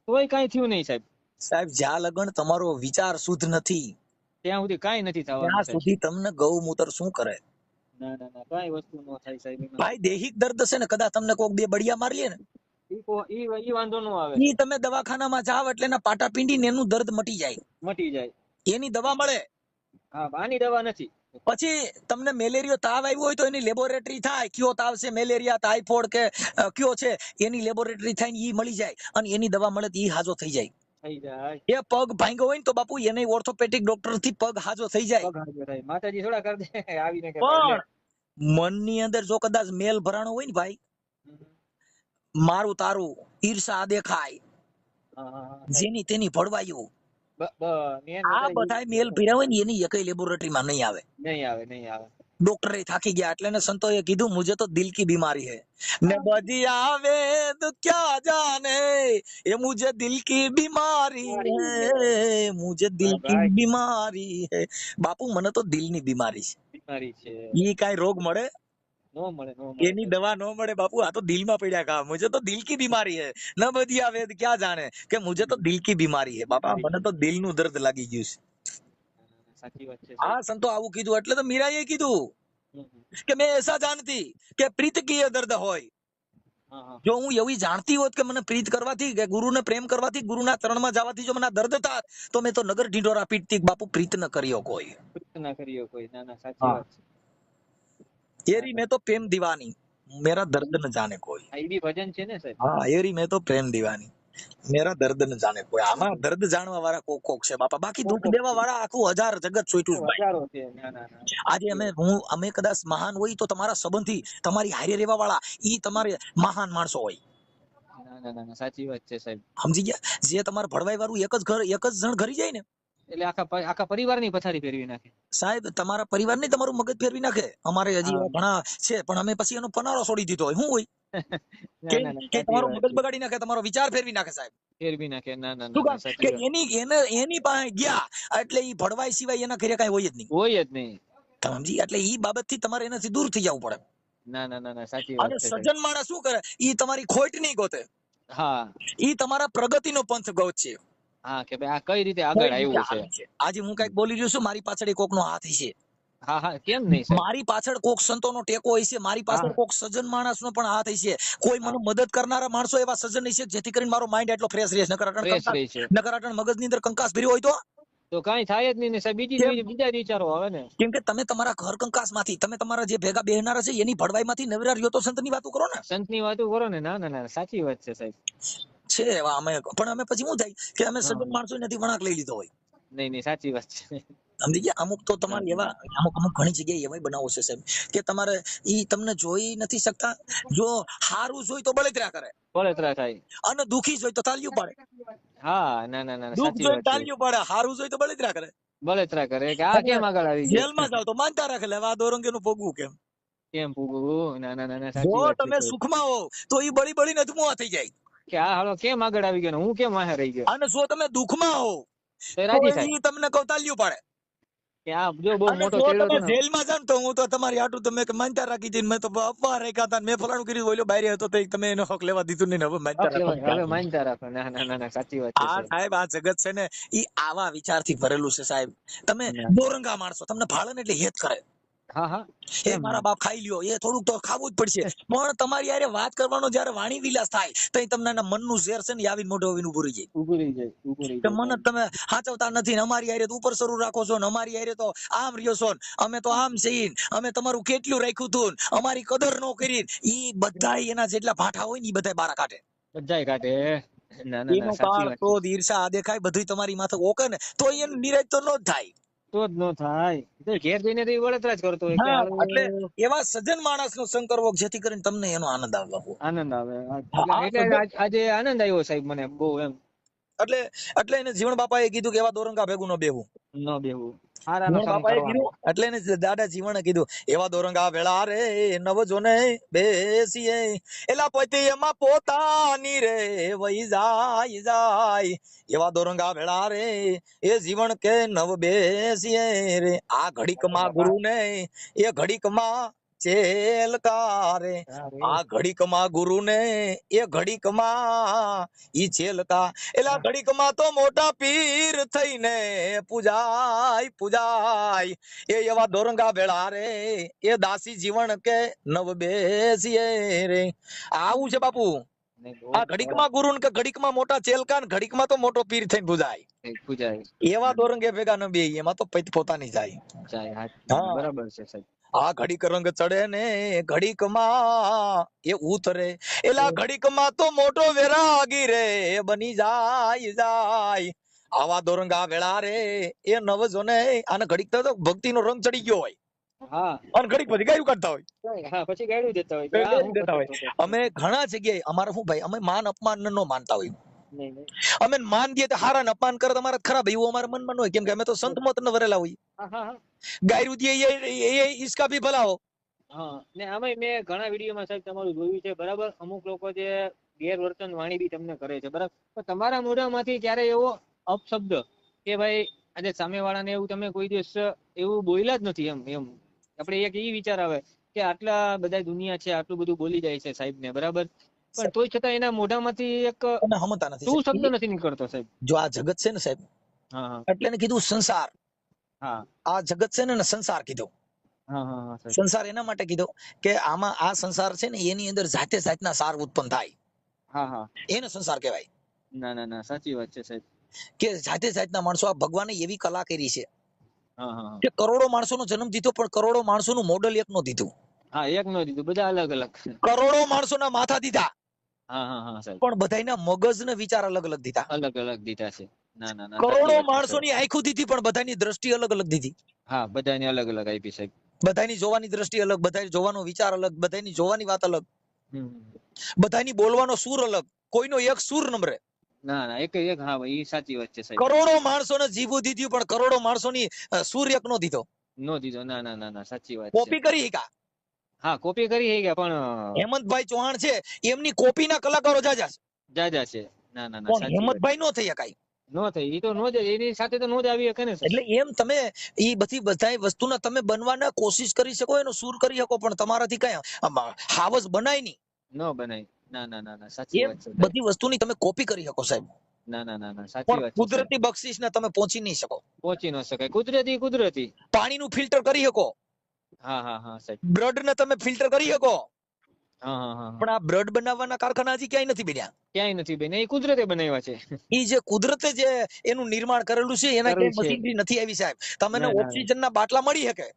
તોય કાંઈ થયું નહીં સાહેબ. સાહેબ જ્યાં લગન તમારો વિચાર શુદ્ધ નથી ત્યાં સુધી કાંઈ નથી થવાનું ત્યાં સાહેબ. સુધી તમને ગૌમૂત્ર શું કરે? ના ના ના, કાંઈ વસ્તુ નો થાય સાહેબ એમાં. ભાઈ દૈહિક દર્દ છે ને, કદાચ તમને કોક બે બળિયા મારી લે ને, ઈ વાંધો નો આવે. ઈ તમે દવાખાનામાં જાવ એટલે એના પાટા પીંડીને એનું દર્દ મટી જાય, મટી જાય. એની દવા મળે. હા, આની દવા નથી. પછી તમને મેલેરિયો તાવ આવ્યો હોય તો એની લેબોરેટરી થાય, કયો તાવ છે, મેલેરિયા, ટાઇફોઇડ કે કયો છે, એની લેબોરેટરી થાય ને ઈ મળી જાય, અને એની દવા મળે તો ઈ હાજો થઈ જાય. થઈ જાય. એ પગ ભાંગ્યો હોય ને તો બાપુ એને ઓર્થોપેડિક ડોક્ટર થી પગ હાજો થઈ જાય. માતાજી થોડા કરી દે આવીને કે પણ મનની અંદર જો કદાચ મેલ ભરાણો હોય ને ભાઈ, મારું તારું ઈર્ષા દેખાય, જેની તેની ભળવાયું, આ બધા મેલ ભર્યા હોય ને એની એકઈ લેબોરેટરીમાં નહીં આવે. નહીં આવે, નહીં આવે. ડોક્ટરે થાકી ગયા એટલે સંતોએ કીધું મુझे तो दिल की बीमारी है ने बदी आवे तो क्या जाने ये मुझे दिल की बीमारी है, मुझे दिल की बीमारी है. બાપુ મને તો દિલની બીમારી છે. બીમારી છે. ઈ કાઈ રોગ મળે? નો મળે, નો મળે. એની દવા નો મળે બાપુ. આ તો દિલમાં પડ્યા કા, મુझे तो दिल की बीमारी है न बदिया वेद क्या जाने કે मुझे तो दिल की बीमारी है. બાપા મને તો દિલનું દર્દ લાગી ગયું છે. સાચી વાત છે. આ સંતો આવું કીધું એટલે તો મીરાએ કીધું કે મેં એસા જાણતી કે પ્રીત કી એ દર્દ હોય. જો હું એવી જાણતી હોત કે મને પ્રીત કરવાથી, કે ગુરુને પ્રેમ કરવાથી, ગુરુના ચરણમાં જવાથી જો મને દર્દ થાત તો મેં તો નગર ઢીંઢોરા પીટતી. બાપુ પ્રીત ન કર્યો કોઈ, પ્રીત ના કર્યો કોઈ. ના ના, સાચી વાત છે. એરી મેં તો પ્રેમ દીવાની, મેરા દર્દ ન જાને કોઈ. આ બી ભજન છે ને સાહેબ. હા, એરી મેં તો પ્રેમ દીવાની, મેરા દર્દ ન જાને કોઈ. આમાં દર્દ જાણવા વાળા કોક કોક છે બાપા, બાકી દુઃખ દેવા વાળા આખું હજાર જગત છોટ્યું છે ભાઈ. હજારો છે. ના ના ના, આજે અમે કદાચ મહાન હોય તો તમારા સંબંધી, તમારી હારે રહેવા વાળા ઈ તમારે મહાન માણસો હોય. ના ના ના, સાચી વાત છે સાહેબ. સમજી ગયા? જે તમારે ભળવાઈ વાળું એક જ જણ ઘરી જાય ને, એટલે આખા પરિવારની પથારી ફેરવી નાખે સાહેબ. તમારા પરિવાર ને તમારું મગજ ફેરવી નાખે. અમારે હજી ઘણા છે પણ અમે પછી એનો પનારો છોડી દીધો હોય. શું હોય કે તમારું મગજ બગાડી નાખે, તમારો વિચાર ફેરવી નાખે સાહેબ, ફેરવી નાખે. ના ના શું ના, કામ કે એની પાસે ગયા એટલે ઈ ભળવાઈ સિવાય એના ઘરે કઈ હોય જ નહીં. હોય જ નહીં. સમજી? એટલે ઈ બાબતથી તમારે એનાથી દૂર થઈ જવું પડે. ના ના ના, સાચી વાત અને છે. સજ્જન માણસ શું કરે, ઈ તમારી ખોટ નહીં ગોતે, હા, ઈ તમારા પ્રગતિનો પંથ ગોતશે. હા, કે ભાઈ આ કઈ રીતે આગળ આવ્યું છે. આજે હું કઈક બોલી રહ્યો છું, મારી પાછળ કોકનો હાથ હશે. હા હા, કેમ નહીં સાહેબ. મારી પાછળ કોક સંતોનો ટેકો હશે, મારી પાછળ કોક સજ્જન માણસનો પણ હાથ હશે, કોઈ મને મદદ કરનારા માણસો એવા સજ્જન હશે જેથી કરીને મારો માઇન્ડ એટલો ફ્રેશ રહે. નકર મગજની અંદર કંકાસ ભર્યો હોય તો કાંઈ થાય જ નહીં ને સાહેબ. બીજા વિચારો આવે ને. કેમ કે તમે તમારા ઘર કંકાસમાંથી, તમે તમારા જે ભેગા બેહનારા છે એની ભળવાઈમાંથી નવરા રહ્યો તો સંતની વાતો કરો ને. સંતની વાતો કરો ને. ના ના ના, સાચી વાત છે સાહેબ. છે અમે પછી શું થાય કે અમે સજ્જન માણસો નથી વણાક લઈ લીધો હોય. નહીં નહીં, સાચી વાત છે. સમજી ગયા? અમુક તો તમારે એવા અમુક ઘણી જગ્યાએ એવા બનાવો છે સાહેબ કે તમારે ઈ તમને જોઈ નથી શકતા. જો હારું જોઈ તો બળતરા કરે બળતરા થાય. અને દુખી જોઈ તો તાલિયું પાડે. હા, ના ના ના દુઃખ સાચી જોઈ વાત છે. તાલિયું પાડે, હારું જોઈ તો બળતરા કરે. બળતરા કરે કે આ કેમ આગળ આવી ગયો, જેલમાં જાવ તો માનતા રાખે, લે આ દોરંગીનું ભોગવું કેમ. કેમ પૂગવું. ના ના ના ના જો સાચી વાત છે તમે સાહેબ. સુખમાં હો તો ઈ બળી બળીને ધુઆ થઈ જાય, કે આ હાલો કેમ આગળ આવી ગયો ને હું કેમ વાહે રહી ગયો, અને જો તમે દુઃખમાં હો તો એ તો રાજી થાય ઈ તમને કહું તાલિયું પાડે. કે આ જો બહુ અને મોટો જો ચેડો તમે હતો ને. જેલમાં જાવ ને તો હું તો તમારી આટું તમે માનતા રાખી દીધી, મેં તો અપવા રાખ્યા હતા, મેં ફલાણું કર્યું, ઓલો બહાર હતો તો તમે એનો હક લેવા દીધું નહીં, હવે માનતા રાખો. હવે માનતા રાખો. ના ના ના ના સાચી વાત છે આ સાહેબ. સાહેબ આ જગત છે ને ઈ આવા વિચારથી ભરેલું છે સાહેબ. તમે ના. દોરંગા માણસો, તમને ભાળે ને એટલે હેત કરે, હા હા એ કેમ મારા બાપ ખાઈ લ્યો, એ થોડુંક તો ખાવું જ પડશે. પણ તમારી યારે વાત કરવાનો જયારે વાણી વિલાસ થાય તો તમને એના મનનું ઝેર છે ને આવીને મોઢે આવીને ઉભું રહી જાય ઉભું રહી જાય, ઉભું રહી કે જાય મને સાહેબ. તમે સાચવતા નથી ને અમારી યારે તો ઉપર શરૂ રાખો છો ને અમારી યારે તો આમ રહ્યો છો ને અમે તો આમ છીએ ને અમે તમારું કેટલું રાખ્યું હતું ને અમારી કદર નો કરી. ઈ બધા એના જેટલા ભાઠા હોય ને ઈ બધા બારા કાઢે. બધાય કાઢે. ના ના ના એનો સાચી કાળ વાત છે. ક્રોધ ઈર્ષા આ દેખાય બધું તમારી માથે ઓકે ને તો એનું નિરાજ તો નો જ થાય. તો જ ન થાય. તો ઘેર જઈને તો એ બળતરા જ કરતો હોય કે હા, હાલો એટલે એવા સજ્જન માણસ નો સંગ કરવો જેથી કરીને તમને એનો આનંદ આવે. આનંદ આવે. હા, આ એટલે સજ્જન આજે આનંદ આવ્યો સાહેબ મને બહુ એમ. એટલે એટલે એને જીવણ બાપાએ કીધું કે એવા દોરંગા ભેગું ન બેહવું. ન બેવું, હારાનો જીવણ સંગ બાપાએ કરવાનો. કીધું એટલે એને દાદા જીવણે કીધું એવા દોરંગા વેળા રે નવ જોને બેસીએ એલા પતિ એમાં પોતાની રે વહી જાય જાય. એવા દોરંગા વેળા રે એ જીવન કે નવ બેસીએ રે. આ ઘડીક માં ગુરુ ને એ ઘડીક માં ચેલકારે. આ ઘડીક માં ગુરુ ને એ ઘડીક માં ઈ ચેલકા. એલા ઘડીક માં તો મોટા પીર થઈને પૂજાય પૂજાય. એ એવા દોરંગા ભેળા રે એ દાસી જીવન કે નવ બેસીએ રે. આવું છે બાપુ. આ ઘડીકમાં ગુરુ ને કે ઘડીકમાં મોટા ચેલકા ને ઘડીકમાં તો મોટો પીર થઈને પૂજાય. પૂજાય. એવા દોરંગે ભેગા ન બે, એમાં તો પૈત પોતાની જાય. જાય હાથ. હા, બરાબર છે સાહેબ. આ ઘડીક રંગ ચડે ને ઘડીક માં એ ઉતરે. એલા ઘડીક માં તો મોટો વેરાગી રે બની જાય જાય. આવા દોરંગા વેળા રે એ નવ જોને. આને ઘડીક તો ભક્તિ નો રંગ ચડી ગયો હોય હા અને ઘડીક પછી ગાયું કાઢતા હોય. હા પછી ગાડું દેતા હોય કે આ હું દેતા હોય. કરતો. અમે ઘણા જગ્યાએ અમારે શું ભાઈ અમે માન અપમાન નો માનતા હોય. નહીં નહીં. અમે માન દઈએ તો હારા ને અપમાન કરે તમારે ખરાબ એવું અમારા મનમાં ન હોય, કેમ કે અમે તો સંત મત ને વરેલા હોય. હા હા હા. ગાયરું દઈએ એ ઈસકા ભી ભલા હો. હા ને આમાં મેં ઘણા વિડીયોમાં સાહેબ તમારું જોયું છે બરાબર. અમુક લોકો જે ગેરવર્તન વાણી બી તમને કરે છે બરાબર. પણ તમારા મોઢામાંથી ક્યારે એવો અપશબ્દ કે ભાઈ આજે સામેવાળાને એવું તમે કોઈ દિવસ એવું બોલ્યા જ નથી એમ એમ આપણે એક એ વિચાર આવે કે આટલા બધા દુનિયા છે આટલું બધું બોલી જાય છે સાહેબ ને બરાબર, પણ તોય છતાં એના મોઢામાંથી એક તમે સમજતા નથી શું શબ્દ સાહેબ. નથી નીકળતો સાહેબ. જો આ જગત છે ને સાહેબ, હા હા એટલે એને કીધું સંસાર. હા આ જગત છે ને એને સંસાર કીધું. હા હા હા સાહેબ. સંસાર એના માટે કીધો કે આમાં આ સંસાર છે ને એની અંદર જાતે જાતના સાર ઉત્પન્ન થાય, હા હા. એને સંસાર કહેવાય. ના ના ના સાચી વાત છે સાહેબ. કે જાતે જાતના માણસો, આ ભગવાને એવી કલા કરી છે હા હા કે કરોડો માણસોનો જન્મ દીધો, પણ કરોડો માણસોનું મોડલ એક નો દીધું. હા એક નો દીધું, બધા અલગ અલગ. કરોડો માણસોના માથા દીધા, હા હા હા સાહેબ. પણ બધાના મગજને વિચાર અલગ અલગ દીધા. અલગ અલગ દીધા છે. ના ના ના સાચી કરોડો વાત છે સાહેબ. માણસોની આંખો દીધી, પણ બધાની દ્રષ્ટિ અલગ અલગ દીધી. હા બધાને અલગ અલગ આપી સાહેબ. બધાની જોવાની દ્રષ્ટિ અલગ, બધાની જોવાનો વિચાર અલગ, બધાની જોવાની વાત અલગ, હમ. બધાની બોલવાનો સૂર અલગ. કોઈનો એક સૂર નંબરે. ના ના એક એક હા એ સાચી વાત છે સાહેબ. કરોડો માણસોને જીવવું દીધું, પણ કરોડો માણસોની સૂર એક નો દીધો. નો દીધો. ના ના ના ના સાચી વાત છે. કોપી કરી કા. હા કોપી કરી ગયા પણ હેમંતભાઈ ચૌહાણ છે એમની કોપીના કલાકારો જાજા છે, જાજા છે. ના ના ના પણ સાચી વાત. હેમંતભાઈ નો થઈ શકાય. નો થઈ એ તો નો જ, એની સાથે તો નો જ આવી શકે ને સર. એટલે એમ તમે ઈ બધા વસ્તુના તમે બનવાના કોશિશ કરી શકો, એનો સૂર કરી શકો, પણ તમારાથી કઈ હાવસ બનાય નહીં. નો બનાય. ના ના ના ના સાચી એમ વાત છે સાહેબ. બધી વસ્તુની તમે કોપી કરી શકો સાહેબ, ના ના ના ના સાચી પણ વાત છે સાહેબ. કુદરતી બક્ષિસને તમે પહોંચી નહીં શકો. પહોંચી ન શકાય. કુદરતી કુદરતી. પાણીનું ફિલ્ટર કરી શકો, હા હા હા સાહેબ. બ્લડને તમે ફિલ્ટર કરી શકો, હા હા હા. પણ આ બ્લડ બનાવવાના કારખાના હજી ક્યાંય નથી બન્યા. ક્યાંય નથી બેન, એ કુદરતે બનાવ્યા છે. ઈ જે કુદરતે જે એનું નિર્માણ કરેલું છે એના કરવું ક્યાંય છે. મશીનરી નથી આવી સાહેબ. તમને ના ના. ઓક્સિજનના બાટલા મળી શકે,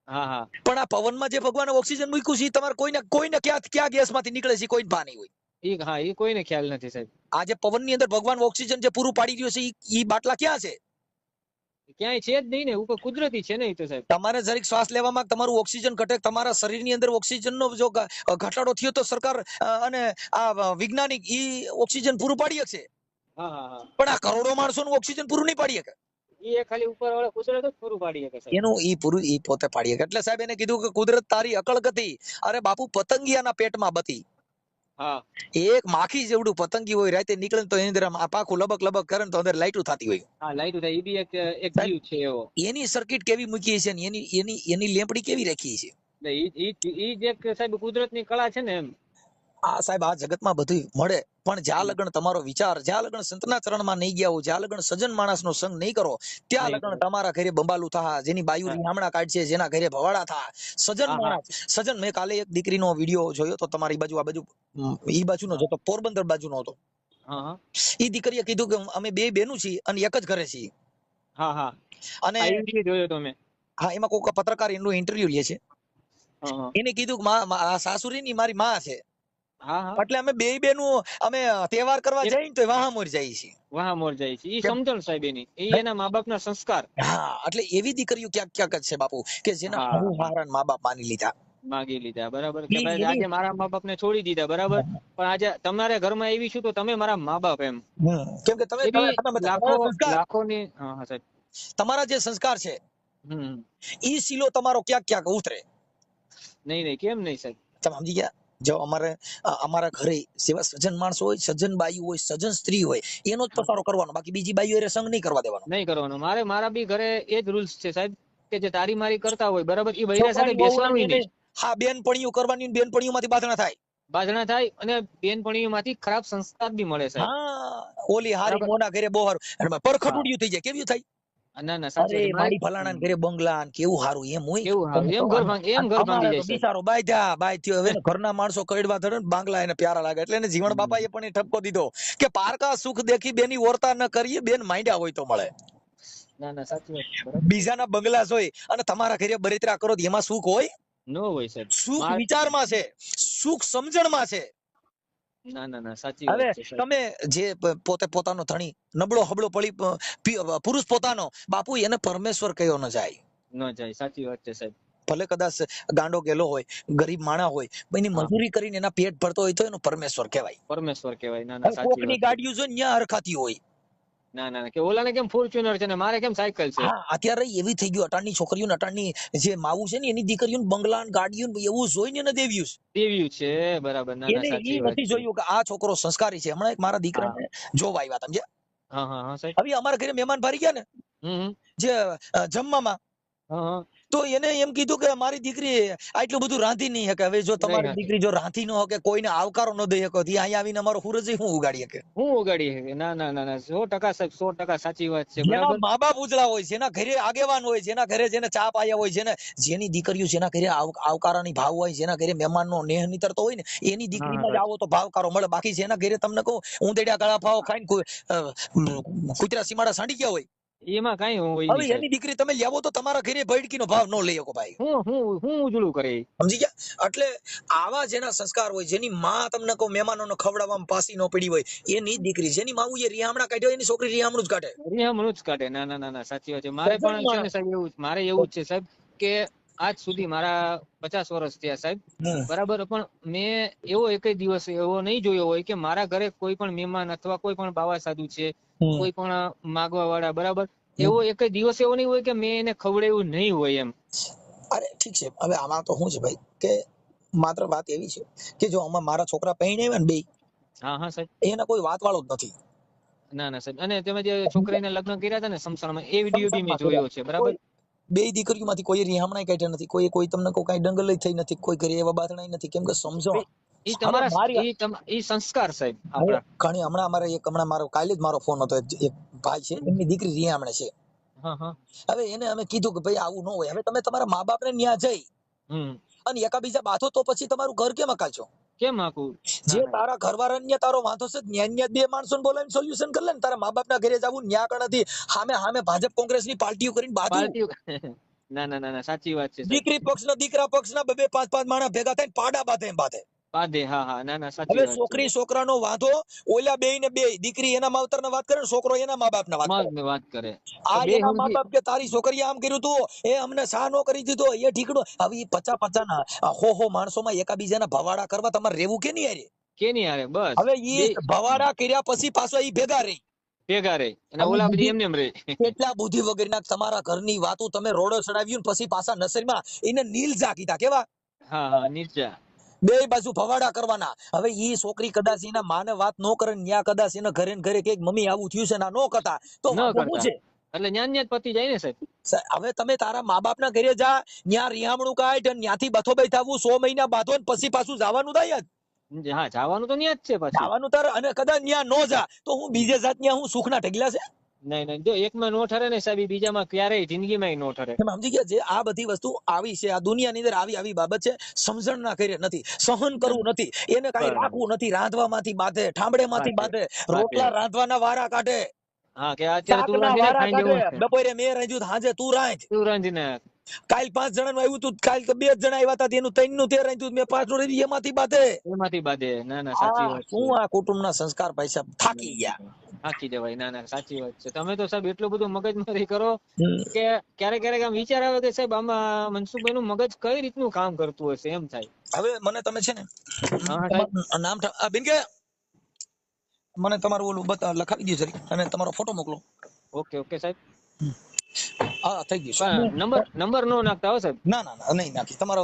હા હા. પણ આ પવનમાં જે ભગવાને ઓક્સિજન મૂક્યું છે તમારે કોઈને કોઈને ક્યાં ગેસમાંથી નીકળે છે કોઈ ભાન નહીં હોય. હા એ કોઈને ખ્યાલ નથી સાહેબ. આ જે પવનની અંદર ભગવાન ઓક્સિજન જે પૂરું પાડી રહ્યો છે ઈ બાટલા ક્યાં છે? ક્યાંય છે જ નહીં ને, ઉપર કુદરતી છે ને એ તો સાહેબ. તમારે જરીક શ્વાસ લેવામાં તમારું ઓક્સિજન ઘટે, તમારા શરીરની અંદર ઓક્સિજનનો જો ઘટાડો થયો તો સરકાર અને આ વૈજ્ઞાનિક ઈ ઓક્સિજન પૂરું પાડી શકશે, હા હા હા. પણ આ કરોડો માણસોનું ઓક્સિજન પૂરું નહીં પાડી શકે. એ ખાલી ઉપર વાળા કુદરત જ પૂરું પાડી શકે સાહેબ. એનું ઈ પૂરું ઈ પોતે પાડી શકે. એટલે સાહેબ એને કીધું કે કુદરત તારી અકળ ગતિ, અરે બાપુ પતંગિયાના પેટમાં બતી. હા. એક માખી જેવડું પતંગી હોય, રાતે નીકળે તો એની અંદર આ પાખું લબક લબક કરે ને તો અંદર લાઈટું થતી હોય. હા લાઈટ થાય, એ બી એક જીવ છે એવો. એની સર્કિટ કેવી મૂકી છે ને એની લેમ્પડી કેવી રાખી છે. ઈ જે સાહેબ કુદરતની કળા છે ને એમ. આ સાહેબ આ જગતમાં બધું મળે, પણ જ્યાં લગન તમારો વિચાર, જ્યાં લગન સંતના ચરણમાં નહીં ગયા હો, જ્યાં લગન સજ્જન માણસનો સંગ નહીં કરો, ત્યાં લગન તમારા ઘરે બંબાલું થા, જેની બાયુ રીહામણા કાઢશે, જેના ઘરે ભવાડા થા, સજ્જન માણસ સજ્જન. મેં કાલે એક દીકરીનો વિડીયો જોયો તો તમારી બાજુ, આ બાજુ ઈ બાજુનો જોતો, પોરબંદર બાજુનો હતો. ઈ દીકરીએ કીધું કે અમે બે બેનું છીએ અને એક જ ઘરે છીએ. હા હા. અને જોયો તો મેં. હા, એમાં કોઈ પત્રકાર એનું ઇન્ટરવ્યુ લે છે. એને કીધું કે સાસુરીની મારી માં છે. એટલે અમે બે બેનું અમે તહેવાર કરવા જઈએ તો વહામોર જઈએ છીએ. વહામોર જાય છે. ઈ સમજણ સાહેબ એની, એ એના મા બાપના સંસ્કાર. હા, એટલે એવી દીકરીઓ ક્યાંક ક્યાંક જ છે બાપુ, કે જેના હારાન મા બાપ માની લીધા, માગી લીધા. બરાબર કે ભાઈ આજે મારા મા બાપ ને છોડી દીધા, બરાબર, પણ આજે તમારા ઘરમાં એવી છું તો તમે મારા મા બાપ એમ. કેમ કે તમે લાખોની સાહેબ તમારા જે સંસ્કાર છે ઈ સીલો તમારો ક્યાંક ક્યાંક ઉતરે. નહીં કેમ નહીં સાહેબ, તમે સમજી ગયા. જો અમારા ઘરે સેવા સજ્જન માણસો હોય, સજ્જન બાઈ હોય, સજ્જન સ્ત્રી હોય, એનો જ પસારો કરવાનો, બાકી બીજી બાઈઓ એ સંગ નહીં કરવા દેવાનો. નહીં કરવાનો. મારા બી ઘરે એ જ રૂલ્સ છે સાહેબ, કે જે તારી મારી કરતા હોય, બરાબર, એ બૈરા સાથે બેસવાનું નહીં. હા, બેનપણીઓ કરવાની, બેનપણીઓમાંથી બાધણા થાય અને બેનપણીઓમાંથી ખરાબ સંસ્કાર બી મળે સાહેબ. હા, ઓલી હારી મોના ઘરે બહુ હારું, અને પરખટુડિયું થઈ જાય. કેવું થાય? ના સાચી વાત. મારી ફલાણા ઘરે બંગલા કેવું હારું, એમ હોય કેવું હારું, એમ ઘર ભાંગી જાય બિચારો બાય થયો. હવે ઘરના માણસો કડવા ધરે ને બાંગલા એને પ્યારા લાગે, એટલે એને જીવન બાપાએ પણ એ ઠપકો દીધો કે પારકા સુખ દેખી બેની ઓરતા ન કરીએ, બેન માંડ્યા હોય તો મળે. ના સાચી વાત. બીજાના બંગલા જોઈ અને તમારા ઘરે બરિતરા કરો, એમાં સુખ હોય? નો હોય સાહેબ. સુખ વિચારમાં છે, સુખ સમજણમાં છે. ના સાચી વાત છે. તમે જે પોતે પોતાનો ધણી નબળો હબળો પડી પુરુષ પોતાનો બાપુ, એને પરમેશ્વર કયો ન જાય. સાચી વાત છે સાહેબ. ભલે કદાચ ગાંડો ગેલો હોય, ગરીબ માણા હોય, એની મજૂરી કરીને એના પેટ ભરતો હોય તો એનો પરમેશ્વર કહેવાય. ના સાચી વાત. કોકની ગાડીઓ જો ન્યા હરખાતી હોય. ના કે ઓલાને કેમ ફોર્ચ્યુનર છે ને મારે કેમ સાયકલ છે. હા, અત્યારે એવી થઈ ગયું, અટાણની છોકરીઓ, અટાણની જે માવું છે ને, એની દીકરીઓ બંગલા ગાડીઓ એવું જોઈને ને દેવ્યું છે. બરાબર. એને એ નથી જોયું કે આ છોકરો સંસ્કારી છે. હમણાં એક મારા દીકરાને જોવા આવ્યા, તમે હવે અમારા ઘરે મહેમાન ભરી ગયા ને જે જમવામાં, તો એને એમ કીધું કે મારી દીકરી આટલું બધું રાંધી નહીં શકે. હવે જો તમારી દીકરી જો રાંધી ન શકે, કોઈને આવકારો ન દઈ શકો, અહીંયા આવીને અમારો હુરજ હું ઉગાડી શકે? ના 100% સાહેબ, 100% સાચી વાત છે. જેના મા બાપ ઉજળા હોય, જેના ઘરે આગેવાન હોય, જેના ઘરે જેને ચા પાયા હોય, જેની દીકરીઓ જેના ઘરે આવકારાની ભાવ હોય, જેના ઘરે મહેમાનનો નેહ નીતરતો હોય ને, એની દીકરીમાં જ આવો તો ભાવકારો મળે. બાકી જેના ઘરે તમને કહું ઊંધેડા ગળા ભાવ ખાઈને કુતરા સીમાડા સાંડી ગયા હોય, એમાં કઈ હોય. હવે એની દીકરી તમે લેવો તો તમારા ઘરે ભડકીનો ભાવ ન લઈ શકો ભાઈ. હું ઉજળું કરે, સમજી ગયા? એટલે આવા જેના સંસ્કાર હોય, જેની માં તમને કહું મહેમાનોને ખવડાવવામાં પાસી ન પડી હોય, એની દીકરી, જેની માવું એ રિહામણા કાઢ્યો, એની છોકરી રિહામણું જ કાઢે. ના સાચી વાત છે. મારે પણ છે ને સાહેબ એવું, મારે એવું જ છે સાહેબ, કે આજ સુધી મારા 50 વર્ષ થયા સાહેબ, બરાબર, પણ મેં એવો એક દિવસ એવો નહીં જોયો હોય કે મારા ઘરે કોઈ પણ મહેમાન અથવા કોઈ પણ બાવા સાધુ છે, કોઈ પણ માગવા વાળા, બરાબર, એવો એક દિવસ એવો નહીં હોય કે મેં એને ખવડાવ્યું નહીં હોય એમ. અરે ઠીક છે, હવે આમાં તો શું છે ભાઈ, કે માત્ર વાત એવી છે કે જો આમાં મારા છોકરા પહેણાવ્યા ને બે, હા સાહેબ, એના કોઈ વાત વાળો જ નથી. ના સાહેબ. અને તમે જે છોકરીને લગ્ન કર્યા હતા ને સમસાણમાં, એ વિડીયો બી મેં જોયો છે, બરાબર. બે દીકરીઓમાંથી કોઈ રિહામણા કાઢ્યા નથી, કોઈ તમને કોઈ ડંગલ થઈ નથી, કોઈ ઘરે એવા બાતણાઈ નથી. કેમ કે સમજો ઈ તમારા ઈ સંસ્કાર સાહેબ આપણા. ઘણી હમણાં મારો કાલે જ મારો ફોન હતો, એક ભાઈ છે, એમની દીકરી રિહામણે છે. હવે એને અમે કીધું કે ભાઈ આવું ન હોય. હવે તમે તમારા મા બાપ ને ન્યા જઈ અને એકાબીજા બાથો તો પછી તમારું ઘર કેમ અકાલશો? કેમ આખું? જે તારા ઘરવાળા ને તારો વાંધો છે, ન્યા બે માણસો બોલાવીને સોલ્યુશન કરી લે ને. તારા મા બાપ ના ઘરે જવું ન્યા કણાથી સામે ભાજપ કોંગ્રેસ ની પાર્ટીઓ કરીને બાજુ. ના સાચી વાત છે. દીકરી પક્ષ ના દીકરા પક્ષ ના 2-5 માણસ ભેગા થઈને પાડા બાંધે એમ બાંધે. બાંધે. હા હા, ના ના, સાચી હવે વાત છે. છોકરી છોકરાનો વાંધો ઓલા બે ને બે, દીકરી એના માવતર ને વાત કરે ને છોકરો એના મા બાપ ને વાત કરે. મગ વાત કરે તો આ બે એના મા સમજી. બાપ કે તારી છોકરીએ આમ કર્યું તું, એ અમને સા નો કરી દીધો, એ ઠીકડો. હવે ઈ 50 ના હો માણસોમાં એકાબીજાના ભવાડા કરવા તમારે રહેવું કે નહીં? યાર કે નહીં હારે બસ. હવે બે ઈ ભવાડા કર્યા પછી પાછો ઈ ભેગા રહી. ભેગા રહે અને તમે ઓલા બધી બુદ્ધિ એમને એમ રહે. કેટલા બુદ્ધિ વગરના તમારા ઘરની વાતો તમે રોડો ચડાવ્યું ને પછી પાછા નસરીમાં એને નીલજા કીધા. કેવા? હા હા, નીચા. બે બાજુ ભવાડા કરવાના. હવે ઈ છોકરી કદાચ એના માને વાત નો કરે, ન્યા કદાચ એના ઘરે ને ઘરે કે મમ્મી આવું થયું છે ના નો કરતા તો ન વાંધો શું કરતા છે? એટલે ન્યા ન્યા જ પતી જાય ને સાહેબ. હવે તમે તારા મા બાપ ના ઘરે જા, ન્યા રિયામણું કાઢ અને ન્યાથી બથો બેઠાવું 100 મહિના બાંધો ને પછી પાછું જવાનું થાય જ. હા, જવાનું તો ન્યા જ છે પછી. જવાનું તારે, અને કદાચ ન્યા નો જા તો હું બીજે જાત ન્યા હું સુખના ઢગલા છે. નહીં નહીં, જો એકમાં નો ઠરે ને સાહેબ, ઈ બીજામાં ક્યારેય જિંદગીમાં નો ઠરે. તમે સમજી ગયા? જે આ બધી વસ્તુ આવી છે આ દુનિયાની અંદર, આવી બાબત છે. સમજણ ના કરે નથી, સહન કરવું નથી, એને કઈ બરાબર. રાખવું નથી. રાંધવામાંથી બાંધે, ઠામડે માંથી વાત છે, બાંધે, વાત છે. રોટલા રાંધવાના વારા કાઢે, હા, કે અત્યારે તું શાકના રાંધીને વારા ખાઈ કાઢે. જવું છે. બપોરે મેં રાંધ્યું તો હાંજે તું રાંધ. તું રાંધીને. કાલ 5 જણાનું આવ્યું તું, કાલ તો 2 જણા આવ્યા હતા, એનું 3 નું તે રાંધ્યું, મેં 5 નું રાંધ્યું, એમાંથી બાંધે. એમાંથી બાંધે. ના ના, સાચી વાત છે. શું આ કુટુંબના સંસ્કાર ભાઈ સાહેબ, થાકી ગયા. થાકી જવાય. ના ના, સાચી વાત છે. તમે તો સાહેબ એટલું બધું મગજમારી કરો હમ. કે ક્યારેક ક્યારેક આમ વિચાર આવે કે સાહેબ આમાં મનસુખભાઈ નું મગજ કઈ રીતનું કામ કરતું હશે, એમ થાય. હવે મને તમે છે ને હા હા સાહેબ. તમારું નામ બેન કે મને તમારું ઓલું લખાવી દો જરી અને તમારો ફોટો મોકલો. ઓકે ઓકે સાહેબ. હા થઈ ગયું છે. પણ નંબર નો નાખતા હો સાહેબ. ના નહીં નાખી તમારો